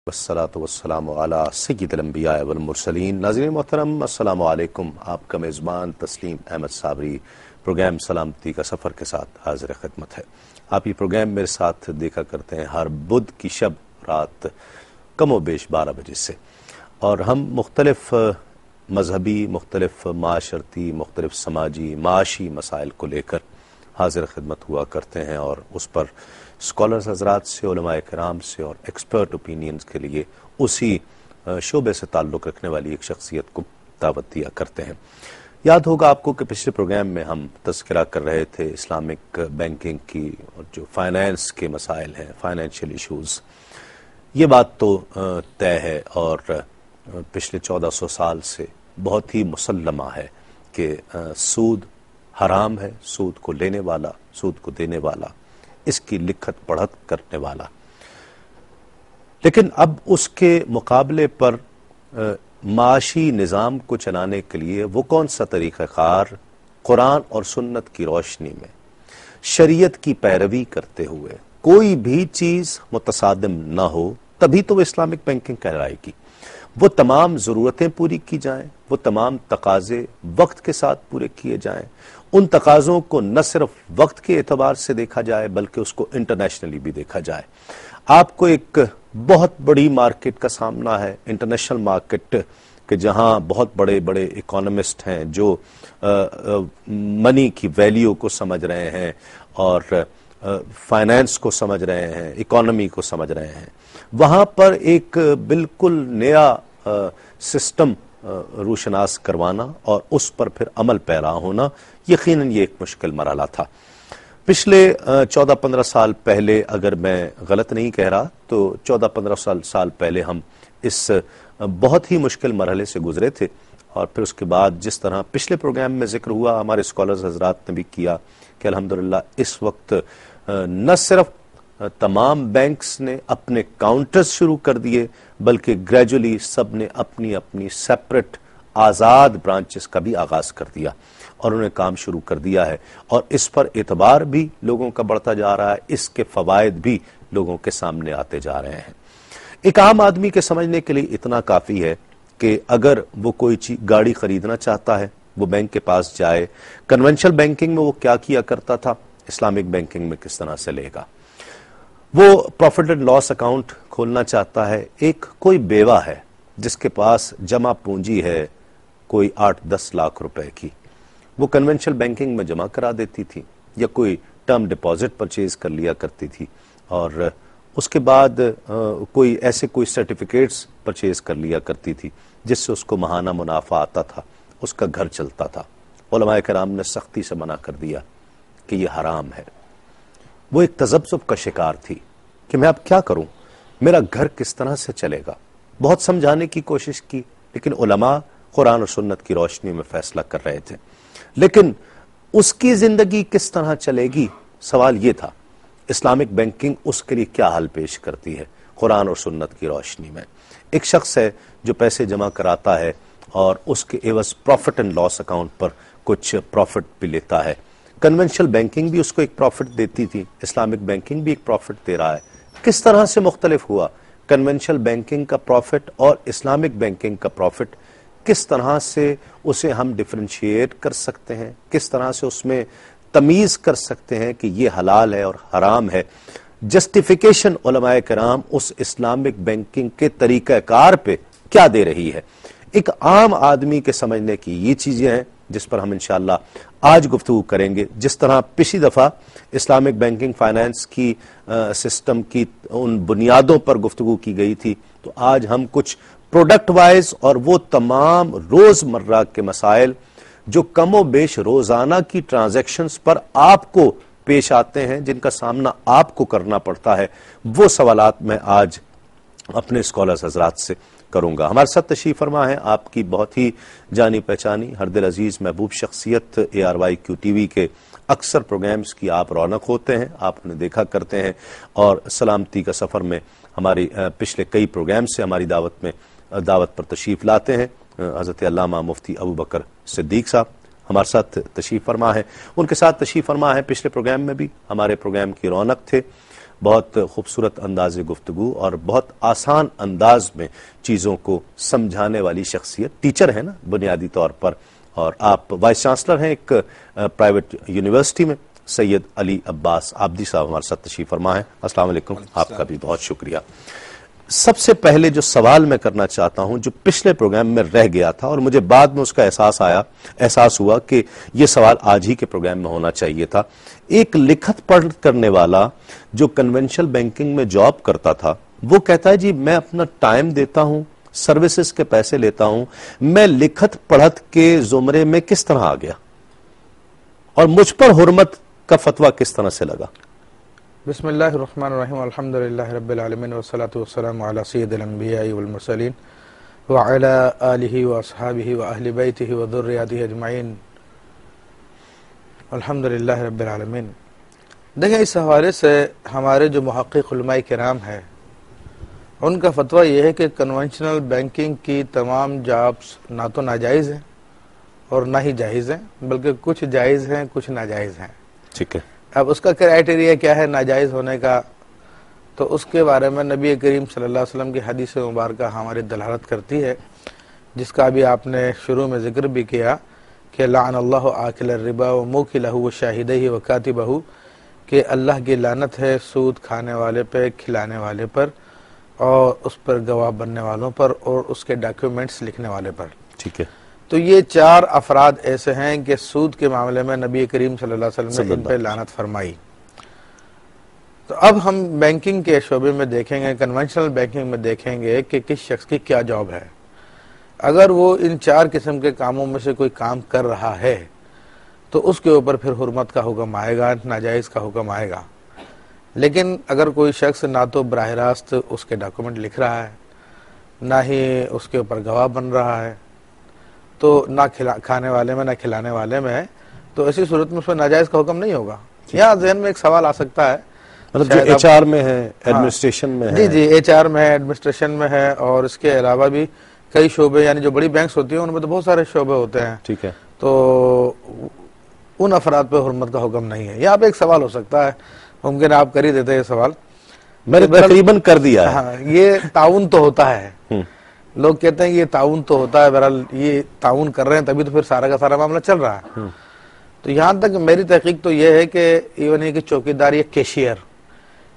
والصلاۃ والسلام علی سید الانبیاء والمرسلین۔ ناظرین محترم السلام علیکم، آپ کا میزبان تسلیم احمد صابری پروگرام سلامتی کا سفر کے ساتھ حاضر خدمت ہے۔ آپ یہ پروگرام میرے ساتھ دیکھا کرتے ہیں ہر بدھ کی شب رات کم و بیش 12 بجے سے، اور ہم مختلف مذہبی، مختلف معاشرتی، مختلف سماجی معاشی مسائل کو لے کر حاضر خدمت ہوا کرتے ہیں، اور اس پر اسکالرز حضرات سے، علماء کرام سے اور ایکسپرٹ اوپینینز کے لیے اسی شعبے سے تعلق رکھنے والی ایک شخصیت کو دعوت دیا کرتے ہیں۔ یاد ہوگا آپ کو کہ پچھلے پروگرام میں ہم تذکرہ کر رہے تھے اسلامک بینکنگ کی اور جو فائنینس کے مسائل ہیں، فائنینشیل ایشوز۔ یہ بات تو طے ہے اور پچھلے 1400 سال سے بہت ہی مسلمہ ہے کہ سود حرام ہے، سود کو لینے والا، سود کو دینے والا، اس کی لکھت پڑھت کرنے والا۔ لیکن اب اس کے مقابلے پر معاشی نظام کو چلانے کے لیے وہ کون سا طریقہ کار قرآن اور سنت کی روشنی میں شریعت کی پیروی کرتے ہوئے کوئی بھی چیز متصادم نہ ہو، تبھی تو وہ اسلامک بینکنگ کہلائے گی۔ وہ تمام ضرورتیں پوری کی جائیں، وہ تمام تقاضے وقت کے ساتھ پورے کیے جائیں، ان تقاضوں کو نہ صرف وقت کے اعتبار سے دیکھا جائے بلکہ اس کو انٹرنیشنلی بھی دیکھا جائے۔ آپ کو ایک بہت بڑی مارکیٹ کا سامنا ہے، انٹرنیشنل مارکیٹ، کہ جہاں بہت بڑے بڑے اکانومسٹ ہیں جو منی کی ویلیو کو سمجھ رہے ہیں اور فائنینس کو سمجھ رہے ہیں، اکانومی کو سمجھ رہے ہیں۔ وہاں پر ایک بالکل نیا سسٹم روشناس کروانا اور اس پر پھر عمل پیرا ہونا، یقیناً یہ ایک مشکل مرحلہ تھا۔ پچھلے 14-15 سال پہلے، اگر میں غلط نہیں کہہ رہا تو 14-15 سال پہلے ہم اس بہت ہی مشکل مرحلے سے گزرے تھے، اور پھر اس کے بعد جس طرح پچھلے پروگرام میں ذکر ہوا، ہمارے اسکالرز حضرات نے بھی کیا کہ الحمدللہ اس وقت نہ صرف تمام بینکس نے اپنے کاؤنٹرز شروع کر دیے بلکہ گریجولی سب نے اپنی اپنی سیپریٹ آزاد برانچز کا بھی آغاز کر دیا اور انہیں کام شروع کر دیا ہے، اور اس پر اعتبار بھی لوگوں کا بڑھتا جا رہا ہے، اس کے فوائد بھی لوگوں کے سامنے آتے جا رہے ہیں۔ ایک عام آدمی کے سمجھنے کے لیے اتنا کافی ہے کہ اگر وہ کوئی گاڑی خریدنا چاہتا ہے وہ بینک کے پاس جائے۔ کنونشنل بینکنگ میں وہ کیا کیا کرتا تھا، اسلامک بینکنگ میں کس طرح سے لے گا۔ وہ پروفٹ اینڈ لاس اکاؤنٹ کھولنا چاہتا ہے، ایک کوئی بیوہ ہے جس کے پاس جمع پونجی ہے کوئی 8-10 لاکھ روپے کی، وہ کنونشنل بینکنگ میں جمع کرا دیتی تھی یا کوئی ٹرم ڈپازٹ پرچیز کر لیا کرتی تھی، اور اس کے بعد کوئی ایسے کوئی سرٹیفکیٹس پرچیز کر لیا کرتی تھی جس سے اس کو ماہانہ منافع آتا تھا، اس کا گھر چلتا تھا۔ علماء کرام نے سختی سے منع کر دیا کہ یہ حرام ہے۔ وہ ایک تذبذب کا شکار تھی کہ میں اب کیا کروں، میرا گھر کس طرح سے چلے گا۔ بہت سمجھانے کی کوشش کی لیکن علماء قرآن اور سنت کی روشنی میں فیصلہ کر رہے تھے، لیکن اس کی زندگی کس طرح چلے گی، سوال یہ تھا۔ اسلامک بینکنگ اس کے لیے کیا حل پیش کرتی ہے قرآن اور سنت کی روشنی میں؟ ایک شخص ہے جو پیسے جمع کراتا ہے اور اس کے عوض پروفٹ اینڈ لاس اکاؤنٹ پر کچھ پروفٹ بھی لیتا ہے۔ کنونشنل بینکنگ بھی اس کو ایک پروفٹ دیتی تھی، اسلامک بینکنگ بھی ایک پروفٹ دے رہا ہے۔ کس طرح سے مختلف ہوا کنونشنل بینکنگ کا پروفٹ اور اسلامک بینکنگ کا پروفٹ؟ کس طرح سے اسے ہم ڈیفرینشیٹ کر سکتے ہیں، کس طرح سے اس میں تمیز کر سکتے ہیں کہ یہ حلال ہے اور حرام ہے؟ جسٹیفیکیشن علماء کرام اس اسلامک بینکنگ کے طریقہ کار پہ کیا دے رہی ہے؟ ایک عام آدمی کے سمجھنے کی یہ چیزیں ہیں جس پر ہم انشاءاللہ آج گفتگو کریں گے۔ جس طرح پچھلی دفعہ اسلامک بینکنگ فائنانس کی سسٹم کی ان بنیادوں پر گفتگو کی گئی تھی، تو آج ہم کچھ پروڈکٹ وائز اور وہ تمام روزمرہ کے مسائل جو کم و بیش روزانہ کی ٹرانزیکشنز پر آپ کو پیش آتے ہیں، جن کا سامنا آپ کو کرنا پڑتا ہے، وہ سوالات میں آج اپنے اسکالرز حضرات سے کروں گا۔ ہمارے ساتھ تشریف فرما ہے آپ کی بہت ہی جانی پہچانی ہر دل عزیز محبوب شخصیت ARYQ TV کے اکثر پروگرامز کی آپ رونق ہوتے ہیں، آپ انہیں دیکھا کرتے ہیں، اور سلامتی کا سفر میں ہماری پچھلے کئی پروگرام سے ہماری دعوت پر تشریف لاتے ہیں، حضرت علامہ مفتی ابو بکر صدیق صاحب ہمارے ساتھ تشریف فرما ہے. ان کے ساتھ تشریف فرما ہے پچھلے پروگرام میں بھی ہمارے پروگرام کی رونق تھے. بہت خوبصورت انداز گفتگو اور بہت آسان انداز میں چیزوں کو سمجھانے والی شخصیت. ٹیچر ہے نا بنیادی طور پر, اور آپ وائس چانسلر ہیں ایک پرائیویٹ یونیورسٹی میں. سید علی عباس عابدی صاحب ہمارے ساتھ تشریف فرما ہے. السلام علیکم. آپ کا بھی بہت شکریہ. سب سے پہلے جو سوال میں کرنا چاہتا ہوں, جو پچھلے پروگرام میں رہ گیا تھا اور مجھے بعد میں اس کا احساس ہوا کہ یہ سوال آج ہی کے پروگرام میں ہونا چاہیے تھا. ایک لکھت پڑھ کرنے والا جو کنونشنل بینکنگ میں جاب کرتا تھا, وہ کہتا ہے جی میں اپنا ٹائم دیتا ہوں, سروسز کے پیسے لیتا ہوں, میں لکھت پڑھت کے زمرے میں کس طرح آ گیا اور مجھ پر حرمت کا فتویٰ کس طرح سے لگا؟ بسم اللہ الرحمن الرحیم. الحمدللہ رب العالمین والصلاة والسلام علی سید الانبیاء والمرسلین وعلی آلہ واصحابہ واہل بیتہ وذریاتہ اجمعین. الحمدللہ رب العالمین. دیکھیں, اس حوالے سے ہمارے جو محقق علماء کرام ہیں ان کا فتویٰ یہ ہے کہ کنونشنل بینکنگ کی تمام جابس نہ تو ناجائز ہیں اور نہ ہی جائز ہیں, بلکہ کچھ جائز ہیں کچھ ناجائز ہیں. ٹھیک ہے. اب اس کا کرائٹیریا کیا ہے ناجائز ہونے کا, تو اس کے بارے میں نبی کریم صلی اللہ علیہ وسلم کی حدیث مبارکہ ہماری دلالت کرتی ہے, جس کا بھی آپ نے شروع میں ذکر بھی کیا کہ لعن اللہ آکل الربا وموکلہ وشاہدہ وکاتبہ, کہ اللہ کی لعنت ہے سود کھانے والے پہ, کھلانے والے پر, اور اس پر گواہ بننے والوں پر, اور اس کے ڈاکیومنٹس لکھنے والے پر. ٹھیک ہے. تو یہ 4 افراد ایسے ہیں کہ سود کے معاملے میں نبی کریم صلی اللہ علیہ وسلم نے ان پہ لعنت فرمائی. تو اب ہم بینکنگ کے شعبے میں دیکھیں گے, کنونشنل بینکنگ میں دیکھیں گے کہ کس شخص کی کیا جاب ہے. اگر وہ ان 4 قسم کے کاموں میں سے کوئی کام کر رہا ہے تو اس کے اوپر پھر حرمت کا حکم آئے گا, ناجائز کا حکم آئے گا. لیکن اگر کوئی شخص نہ تو براہ راست اس کے ڈاکومنٹ لکھ رہا ہے, نہ ہی اس کے اوپر گواہ بن رہا ہے, تو نہ کھانے والے میں نہ کھلانے والے میں ہے, تو ایسی صورت میں اس میں ناجائز کا حکم نہیں ہوگا. یہاں ذہن میں ایک سوال آ سکتا ہے, مطلب جو ایچ آر میں ہے, ایڈمنسٹریشن میں ہے. جی ایچ آر میں ہے, ایڈمنسٹریشن میں ہے, اور اس کے علاوہ بھی کئی شعبے, یعنی جو بڑی بینکس ہوتی ہیں ان میں تو بہت سارے شعبے ہوتے ہیں. ٹھیک ہے. تو ان افراد پہ حرمت کا حکم نہیں ہے. یہاں پہ ایک سوال ہو سکتا ہے, ممکن آپ کر ہی دیتے یہ سوال, میں نے تقریباً کر دیا ہے. ہاں, یہ تعاون تو ہوتا ہے. لوگ کہتے ہیں یہ تعاون تو ہوتا ہے, بہرحال یہ تعاون کر رہے ہیں تبھی تو پھر سارا کا سارا معاملہ چل رہا ہے. تو یہاں تک میری تحقیق تو یہ ہے کہ ایون یہ کہ چوکیدار یا کیشیئر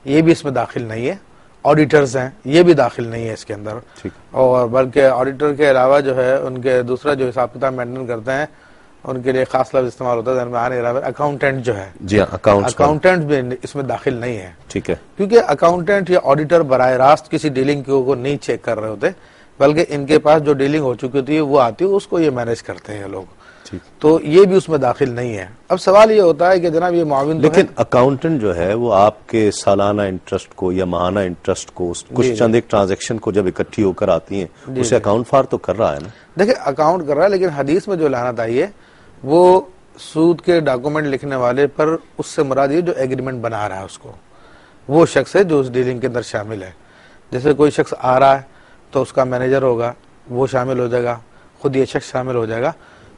یہ بھی اس میں داخل نہیں ہے, آڈیٹرز ہیں یہ بھی داخل نہیں ہے اس کے اندر. اور بلکہ آڈیٹر کے علاوہ جو ہے ان کے دوسرا جو حساب کتاب مینٹین کرتے ہیں ان کے لیے خاص لفظ استعمال ہوتا ہے, اکاؤنٹنٹ جو ہے, جی اکاؤنٹنٹ بھی اس میں داخل نہیں ہے. ٹھیک ہے. کیونکہ اکاؤنٹنٹ یا آڈیٹر براہ راست کسی ڈیلنگ کو نہیں چیک کر رہے ہوتے, بلکہ ان کے پاس جو ڈیلنگ ہو چکی ہوتی ہے وہ آتی ہے, اس کو یہ مینیج کرتے ہیں لوگ. تو یہ بھی اس میں داخل نہیں ہے. اب سوال یہ ہوتا ہے کہ جناب یہ معاون, لیکن اکاؤنٹنٹ جو ہے وہ آپ کے سالانہ انٹرسٹ کو یا ماہانہ انٹرسٹ کو کچھ چند ایک ٹرانزیکشن کو جب اکٹھی ہو کر آتی ہیں اسے اکاؤنٹ فار تو کر رہا ہے نا. دیکھیں اکاؤنٹ کر رہا ہے, لیکن حدیث میں جو لعنت آئی ہے وہ سود کے ڈاکومنٹ لکھنے والے پر, اس سے مراد یہ جو ایگریمنٹ بنا رہا ہے اس کو, وہ شخص ہے جو اس ڈیلنگ کے اندر شامل ہے. جیسے کوئی شخص آ رہا ہے تو اس کا مینیجر ہوگا, وہ شامل ہو جائے گا, خود یہ شخص شامل ہو جائے گا,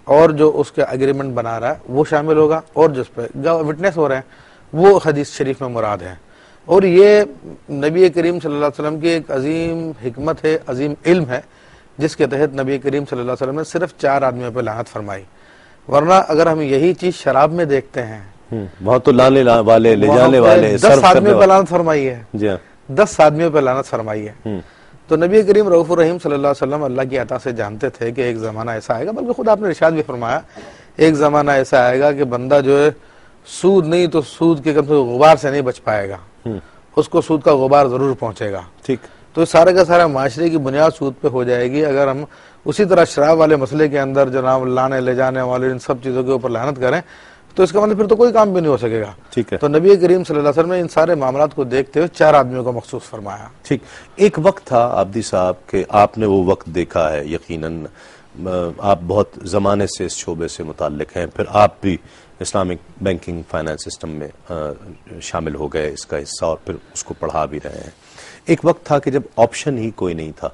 اور جو اس کا ایگریمنٹ بنا رہا ہے وہ شامل ہوگا, اور جس پہ وٹنس ہو رہے ہیں وہ حدیث شریف میں مراد ہے. اور یہ نبی کریم صلی اللہ علیہ وسلم کی ایک عظیم حکمت ہے, عظیم علم ہے, جس کے تحت نبی کریم صلی اللہ علیہ وسلم نے صرف 4 آدمیوں پہ لعنت فرمائی. ورنہ اگر ہم یہی چیز شراب میں دیکھتے ہیں, وہاں تو لانے والے, لے جانے والے, 10 آدمیوں پہ لعنت فرمائی ہے. جی 10 آدمیوں پہ لعنت فرمائی ہے. تو نبی کریم رؤوف الرحیم صلی اللہ علیہ وسلم اللہ کی عطا سے جانتے تھے کہ ایک زمانہ ایسا آئے گا, بلکہ خود آپ نے ارشاد بھی فرمایا ایک زمانہ ایسا آئے گا کہ بندہ جو ہے سود نہیں تو سود کے غبار سے نہیں بچ پائے گا, اس کو سود کا غبار ضرور پہنچے گا. ٹھیک. تو سارے کا سارا معاشرے کی بنیاد سود پہ ہو جائے گی. اگر ہم اسی طرح شراب والے مسئلے کے اندر جناب لانے لے جانے والے ان سب چیزوں کے اوپر لعنت کریں تو اس کا مطلب پھر تو کوئی کام بھی نہیں ہو سکے گا. ٹھیک ہے. تو نبی کریم صلی اللہ علیہ وسلم نے ان سارے معاملات کو دیکھتے ہوئے 4 آدمیوں کو مخصوص فرمایا. ٹھیک. ایک وقت تھا عابدی صاحب کہ آپ نے وہ وقت دیکھا ہے, یقیناً آپ بہت زمانے سے اس شعبے سے متعلق ہیں, پھر آپ بھی اسلامک بینکنگ فائنانس سسٹم میں شامل ہو گئے, اس کا حصہ, اور پھر اس کو پڑھا بھی رہے ہیں. ایک وقت تھا کہ جب آپشن ہی کوئی نہیں تھا,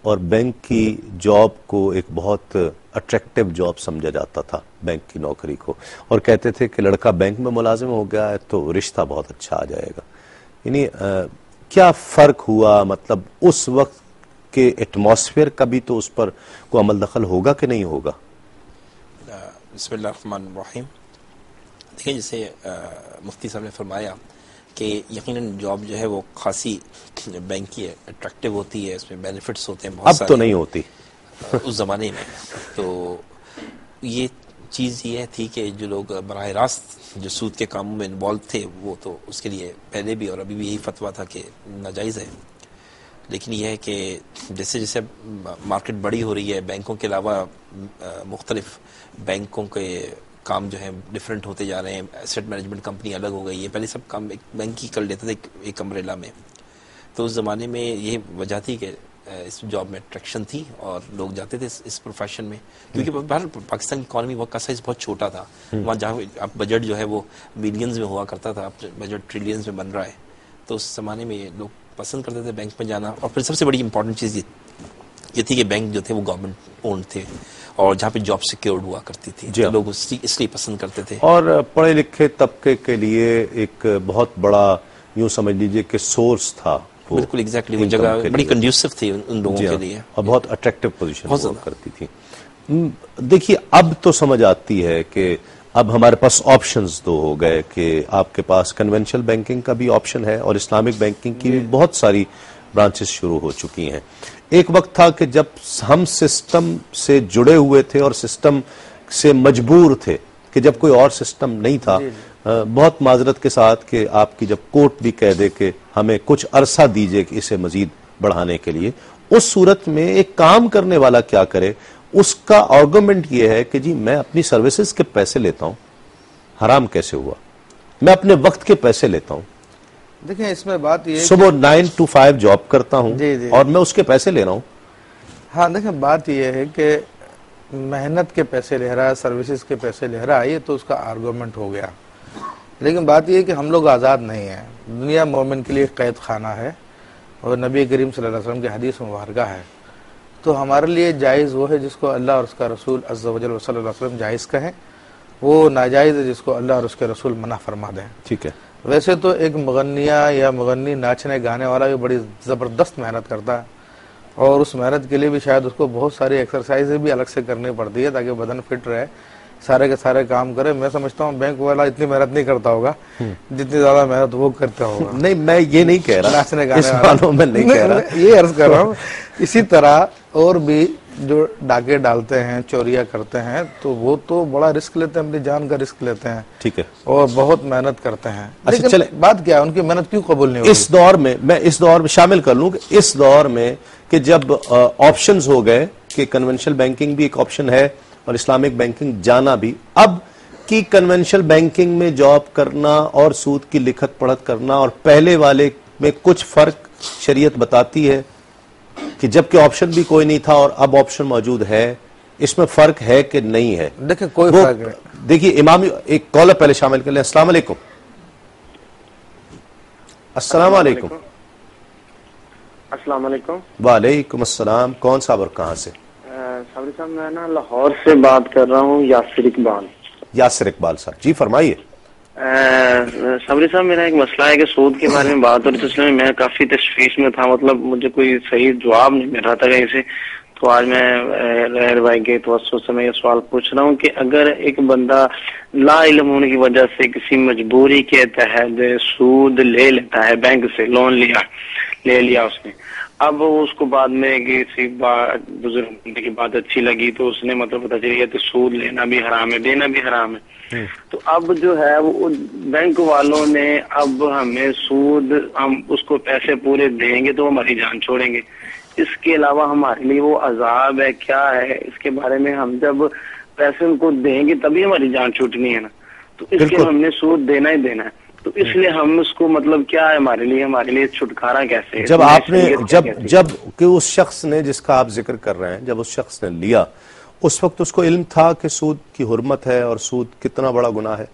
اور بینک کی جاب کو ایک بہت اٹریکٹیو جاب سمجھا جاتا تھا بینک کی نوکری کو، اور کہتے تھے کہ لڑکا بینک میں ملازم ہو گیا ہے تو رشتہ بہت اچھا آ جائے گا. یعنی کیا فرق ہوا، مطلب اس وقت کے ایٹماسفیئر کا بھی تو اس پر کوئی عمل دخل ہوگا کہ نہیں ہوگا؟ بسم اللہ الرحمن الرحیم. دیکھیں جیسے مفتی صاحب نے فرمایا کہ یقیناً جاب جو ہے وہ خاصی بینک کی اٹریکٹیو ہوتی ہے، اس میں بینیفٹس ہوتے ہیں بہت سارے. اب تو نہیں ہوتی اس زمانے میں. تو یہ چیز یہ تھی کہ جو لوگ براہ راست جو سود کے کاموں میں انوالو تھے وہ تو اس کے لیے پہلے بھی اور ابھی بھی یہی فتویٰ تھا کہ ناجائز ہے. لیکن یہ ہے کہ جیسے جیسے مارکیٹ بڑی ہو رہی ہے، بینکوں کے علاوہ مختلف بینکوں کے کام جو ہے ڈیفرنٹ ہوتے جا رہے ہیں، ایسٹ مینجمنٹ کمپنی الگ ہو گئی ہے. پہلے سب کام ایک بینک ہی کر لیتے تھے ایک امبریلا میں. تو اس زمانے میں یہ وجہ تھی کہ اس جاب میں اٹریکشن تھی اور لوگ جاتے تھے اس پروفیشن میں، کیونکہ پاکستان کی اکانومی کا سائز بہت چھوٹا تھا. وہاں جہاں اب بجٹ جو ہے وہ بلینز میں ہوا کرتا تھا، اب بجٹ ٹریلینز میں بن رہا ہے. تو اس زمانے میں لوگ پسند کرتے تھے بینک میں جانا. اور پھر سب سے بڑی امپورٹنٹ چیز یہ تھی کہ بینک جو تھے وہ گورنمنٹ اونڈ تھے اور جہاں پہ جاب سیکیورڈ ہوا کرتی تھی. تو لوگ اس لیے پسند کرتے تھے. اور پڑھے لکھے طبقے کے لیے ایک بہت بڑا یوں سمجھ لیجئے کہ سورس تھا. بالکل ایگزیکٹلی، وہ جگہ بڑی کنڈیوسو تھی ان لوگوں کے لیے اور بہت اٹریکٹیو پوزیشن ہوا کرتی تھی. دیکھیے اب تو سمجھ آتی ہے کہ اب ہمارے پاس آپشنز دو ہو گئے کہ آپ کے پاس کنونشنل بینکنگ کا بھی آپشن ہے اور اسلامک بینکنگ کی بھی بہت ساری برانچز شروع ہو چکی ہیں. ایک وقت تھا کہ جب ہم سسٹم سے جڑے ہوئے تھے اور سسٹم سے مجبور تھے کہ جب کوئی اور سسٹم نہیں تھا. بہت معذرت کے ساتھ کہ آپ کی جب کورٹ بھی کہہ دے کہ ہمیں کچھ عرصہ دیجئے کہ اسے مزید بڑھانے کے لیے، اس صورت میں ایک کام کرنے والا کیا کرے؟ اس کا آرگومنٹ یہ ہے کہ جی میں اپنی سروسز کے پیسے لیتا ہوں، حرام کیسے ہوا؟ میں اپنے وقت کے پیسے لیتا ہوں. دیکھیں اس میں بات یہ ہے صبح 9 to 5 جاب کرتا ہوں اور میں اس کے پیسے لے رہا ہوں. ہاں دیکھیں بات یہ ہے کہ محنت کے پیسے لے رہا ہے، سروسز کے پیسے لے رہا ہے، یہ تو اس کا آرگومنٹ ہو گیا. لیکن بات یہ ہے کہ ہم لوگ آزاد نہیں ہیں. دنیا مومن کے لیے قید خانہ ہے اور نبی کریم صلی اللہ علیہ وسلم کی حدیث مبارکہ ہے. تو ہمارے لیے جائز وہ ہے جس کو اللہ اور اس کا رسول عز و جل صلی اللہ علیہ وسلم جائز کہیں، وہ ناجائز ہے جس کو اللہ اور اس کے رسول منع فرما دیں. ٹھیک ہے. ویسے تو ایک مغنیہ یا مغنی ناچنے گانے والا بھی بڑی زبردست محنت کرتا ہے اور اس محنت کے لیے بھی شاید اس کو بہت ساری ایکسرسائزیں بھی الگ سے کرنی پڑتی ہے تاکہ بدن فٹ رہے، سارے کے سارے کام کرے. میں سمجھتا ہوں بینک والا اتنی محنت نہیں کرتا ہوگا جتنی زیادہ محنت وہ کرتا ہوگا. نہیں میں یہ نہیں کہہ رہا، ناچنے گانے والا میں نہیں کہہ رہا، یہ عرض کر رہا ہوں. اسی طرح اور بھی جو ڈاکے ڈالتے ہیں، چوریاں کرتے ہیں، تو وہ تو بڑا رسک لیتے ہیں، اپنی جان کا رسک لیتے ہیں. ٹھیک ہے. اور بہت محنت کرتے ہیں. اچھا چلے، بات کیا ہے ان کی محنت کیوں قبول نہیں ہوتی؟ اس دور میں میں اس دور میں شامل کر لوں کہ اس دور میں کہ جب آپشنز ہو گئے کہ کنونشنل بینکنگ بھی ایک آپشن ہے اور اسلامک بینکنگ جانا بھی، اب کی کنونشنل بینکنگ میں جاب کرنا اور سود کی لکھت پڑھت کرنا اور پہلے والے میں کچھ فرق شریعت بتاتی ہے کہ جبکہ آپشن بھی کوئی نہیں تھا اور اب آپشن موجود ہے، اس میں فرق ہے کہ نہیں ہے؟ دیکھیں کوئی فرق نہیں. دیکھیے امامی ایک کالر پہلے شامل کر لیں. السلام علیکم. السلام علیکم. السلام علیکم. وعلیکم السلام. کون صاحب اور کہاں سے؟ صابری صاحب میں نا لاہور سے بات کر رہا ہوں، یاسر اقبال. یاسر اقبال صاحب جی فرمائیے. صابری صاحب میرا ایک مسئلہ ہے کہ سود کے بارے میں بات ہو رہی تھی، میں کافی تشویش میں تھا، مطلب مجھے کوئی صحیح جواب نہیں مل رہا تھا کہیں سے. تو آج میں رہر بھائی کے توسط سے میں یہ سوال پوچھ رہا ہوں کہ اگر ایک بندہ لا علم ہونے کی وجہ سے کسی مجبوری کے تحت سود لے لیتا ہے، بینک سے لون لے لیا اس نے، اب اس کو بعد میں کسی بزرگ کی بات اچھی لگی تو اس نے مطلب پتہ چلی کہ سود لینا بھی حرام ہے، دینا بھی حرام ہے. تو اب جو ہے وہ بینک والوں نے اب ہمیں سود، ہم اس کو پیسے پورے دیں گے تو ہماری جان چھوڑیں گے. اس کے علاوہ ہمارے لیے وہ عذاب ہے کیا ہے؟ اس کے بارے میں ہم جب پیسے ان کو دیں گے تبھی ہماری جان چھوٹنی ہے نا. تو اس کے ہم نے سود دینا ہی دینا ہے. تو اس لیے ہم اس کو مطلب کیا ہے ہمارے لیے چھٹکارا کیسے ہے؟ جب آپ نے جب کہ اس شخص نے جس کا آپ ذکر کر رہے ہیں، جب اس شخص نے لیا اس وقت اس کو علم تھا کہ سود کی حرمت ہے اور سود کتنا بڑا گناہ ہے؟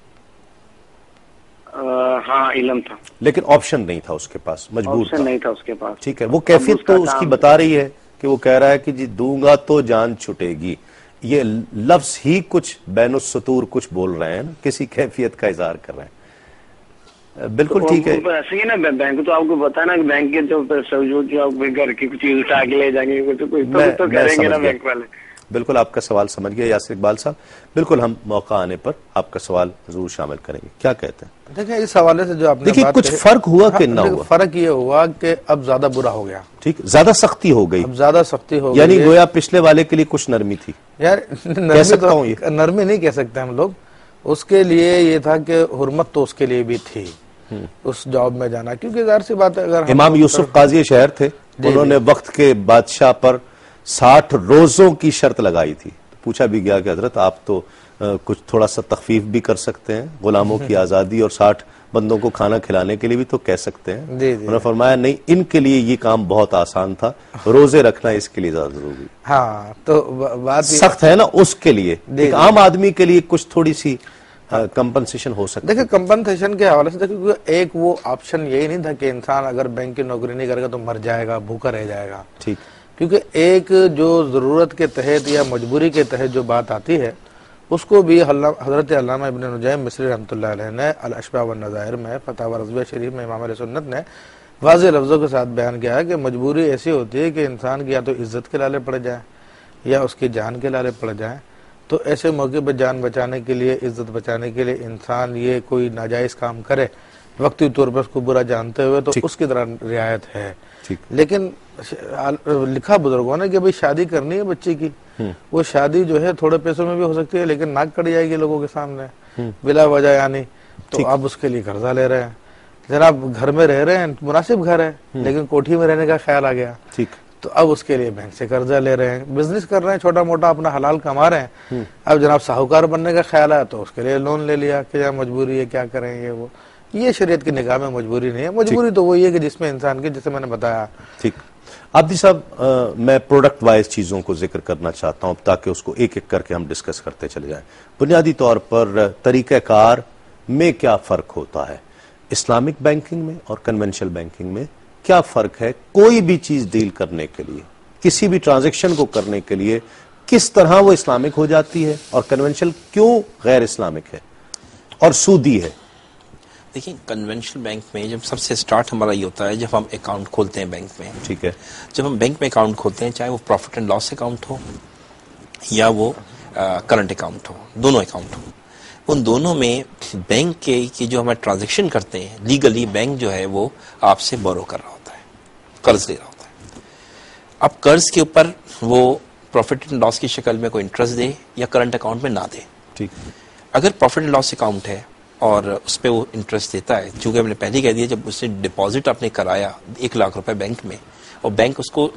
ہاں علم تھا، لیکن آپشن نہیں تھا اس کے پاس، مجبور آپشن نہیں تھا اس کے پاس. ٹھیک ہے، وہ کیفیت تو اس کی بتا رہی ہے کہ وہ کہہ رہا ہے کہ جی دوں گا تو جان چھٹے گی. یہ لفظ ہی کچھ بین السطور کچھ بول رہے ہیں نا, کسی کیفیت کا اظہار کر رہے ہیں. بالکل ٹھیک ہے. ایسے ہی نا بینک تو آپ کو پتا نا کہ بینک کے جو آپ گھر کی کچھ چیز اٹھا کے لے جائیں گے تو کریں گے نا بینک والے. بالکل آپ کا سوال سمجھ گیا یاسر اقبال صاحب. بالکل ہم موقع آنے پر آپ کا سوال ضرور شامل کریں گے. کیا کہتے ہیں؟ دیکھیں اس حوالے سے جو آپ نے دیکھیں کچھ فرق ہوا کہ نہ ہوا. فرق یہ ہوا کہ اب زیادہ برا ہو گیا. ٹھیک, زیادہ سختی ہو گئی. اب زیادہ سختی ہو گئی, یعنی گویا پچھلے والے کے لیے کچھ نرمی تھی. یار نرمی نہیں کہہ سکتے ہم لوگ. اس کے لیے یہ تھا کہ حرمت تو اس کے لیے بھی تھی اس جاب میں جانا, کیونکہ ظاہر سی بات ہے اگر امام یوسف قاضی شہر تھے, انہوں نے وقت کے بادشاہ پر 60 روزوں کی شرط لگائی تھی. پوچھا بھی گیا کہ حضرت آپ تو کچھ تھوڑا سا تخفیف بھی کر سکتے ہیں, غلاموں کی آزادی اور 60 بندوں کو کھانا کھلانے کے لیے بھی تو کہہ سکتے ہیں. انہوں نے فرمایا نہیں, ان کے لیے یہ کام بہت آسان تھا, روزے رکھنا اس کے لیے زیادہ ضروری. ہاں تو بات سخت ہے نا اس کے لیے. ایک عام آدمی کے لیے کچھ تھوڑی سی کمپنسیشن ہو سکتا ہے. دیکھیں کمپنسیشن کے حوالے سے دیکھیں, ایک وہ آپشن یہی نہیں تھا کہ انسان اگر بینک کی نوکری نہیں کرے گا تو مر جائے گا, بھوکا رہ جائے گا. ٹھیک, کیونکہ ایک جو ضرورت کے تحت یا مجبوری کے تحت جو بات آتی ہے اس کو بھی حضرت علامہ ابن نجیم مصری رحمۃ اللہ علیہ نے الاشباح والنظائر میں فتاوی رضویہ شریف میں امام علیہ سنت نے واضح لفظوں کے ساتھ بیان کیا ہے کہ مجبوری ایسی ہوتی ہے کہ انسان کی یا تو عزت کے لالے پڑ جائیں یا اس کی جان کے لالے پڑ جائیں. تو ایسے موقع پہ جان بچانے کے لیے, عزت بچانے کے لیے انسان یہ کوئی ناجائز کام کرے وقتی طور پر اس کو برا جانتے ہوئے تو اس کی طرح رعایت ہے. لیکن لکھا بزرگوں نے کہ بھئی شادی کرنی ہے بچی کی, وہ شادی جو ہے تھوڑے پیسوں میں بھی ہو سکتی ہے لیکن ناک کٹ جائے گی لوگوں کے سامنے بلا وجہ, یعنی تو آپ اس کے لیے قرضہ لے رہے ہیں. جناب گھر میں رہ رہے ہیں, مناسب گھر ہے لیکن کوٹھی میں رہنے کا خیال آ گیا, تو اب اس کے لیے بینک سے قرضہ لے رہے ہیں. بزنس کر رہے ہیں چھوٹا موٹا, اپنا حلال کما رہے ہیں, اب جناب ساہوکار بننے کا خیال آیا تو اس کے لیے لون لے لیا کہ یار مجبوری ہے کیا کریں یہ وہ. یہ شریعت کی نگاہ میں مجبوری نہیں ہے. مجبوری تو وہی ہے کہ جس میں انسان کی, جسے میں نے بتایا. ٹھیک. عابدی صاحب میں پروڈکٹ وائز چیزوں کو ذکر کرنا چاہتا ہوں تاکہ اس کو ایک ایک کر کے ہم ڈسکس کرتے چلے جائیں. بنیادی طور پر طریقہ کار میں کیا فرق ہوتا ہے اسلامک بینکنگ میں اور کنونشنل بینکنگ میں؟ کیا فرق ہے کوئی بھی چیز ڈیل کرنے کے لیے, کسی بھی ٹرانزیکشن کو کرنے کے لیے کس طرح وہ اسلامک ہو جاتی ہے اور کنونشنل کیوں غیر اسلامک ہے اور سودی ہے؟ دیکھیں کنونشنل بینک میں جب سب سے سٹارٹ ہمارا یہ ہوتا ہے جب ہم اکاؤنٹ کھولتے ہیں بینک میں. ٹھیک ہے, جب ہم بینک میں اکاؤنٹ کھولتے ہیں چاہے وہ پروفٹ اینڈ لاس اکاؤنٹ ہو یا وہ کرنٹ اکاؤنٹ ہو, دونوں اکاؤنٹ ہو, ان دونوں میں بینک کے جو ہمیں ٹرانزیکشن کرتے ہیں لیگلی بینک جو ہے وہ آپ سے بورو کر رہا ہوتا ہے, قرض لے رہا ہوتا ہے. اب قرض کے اوپر وہ پروفٹ اینڈ لاس کی شکل میں کوئی انٹرسٹ دے یا کرنٹ اکاؤنٹ میں نہ دے. ٹھیک, اگر پروفٹ اینڈ لاس اکاؤنٹ ہے اور اس پہ وہ انٹرسٹ دیتا ہے, چونکہ ہم نے پہلے کہہ دیا جب اس نے ڈپازٹ آپ نے کرایا 1 لاکھ روپے بینک میں اور بینک اس کو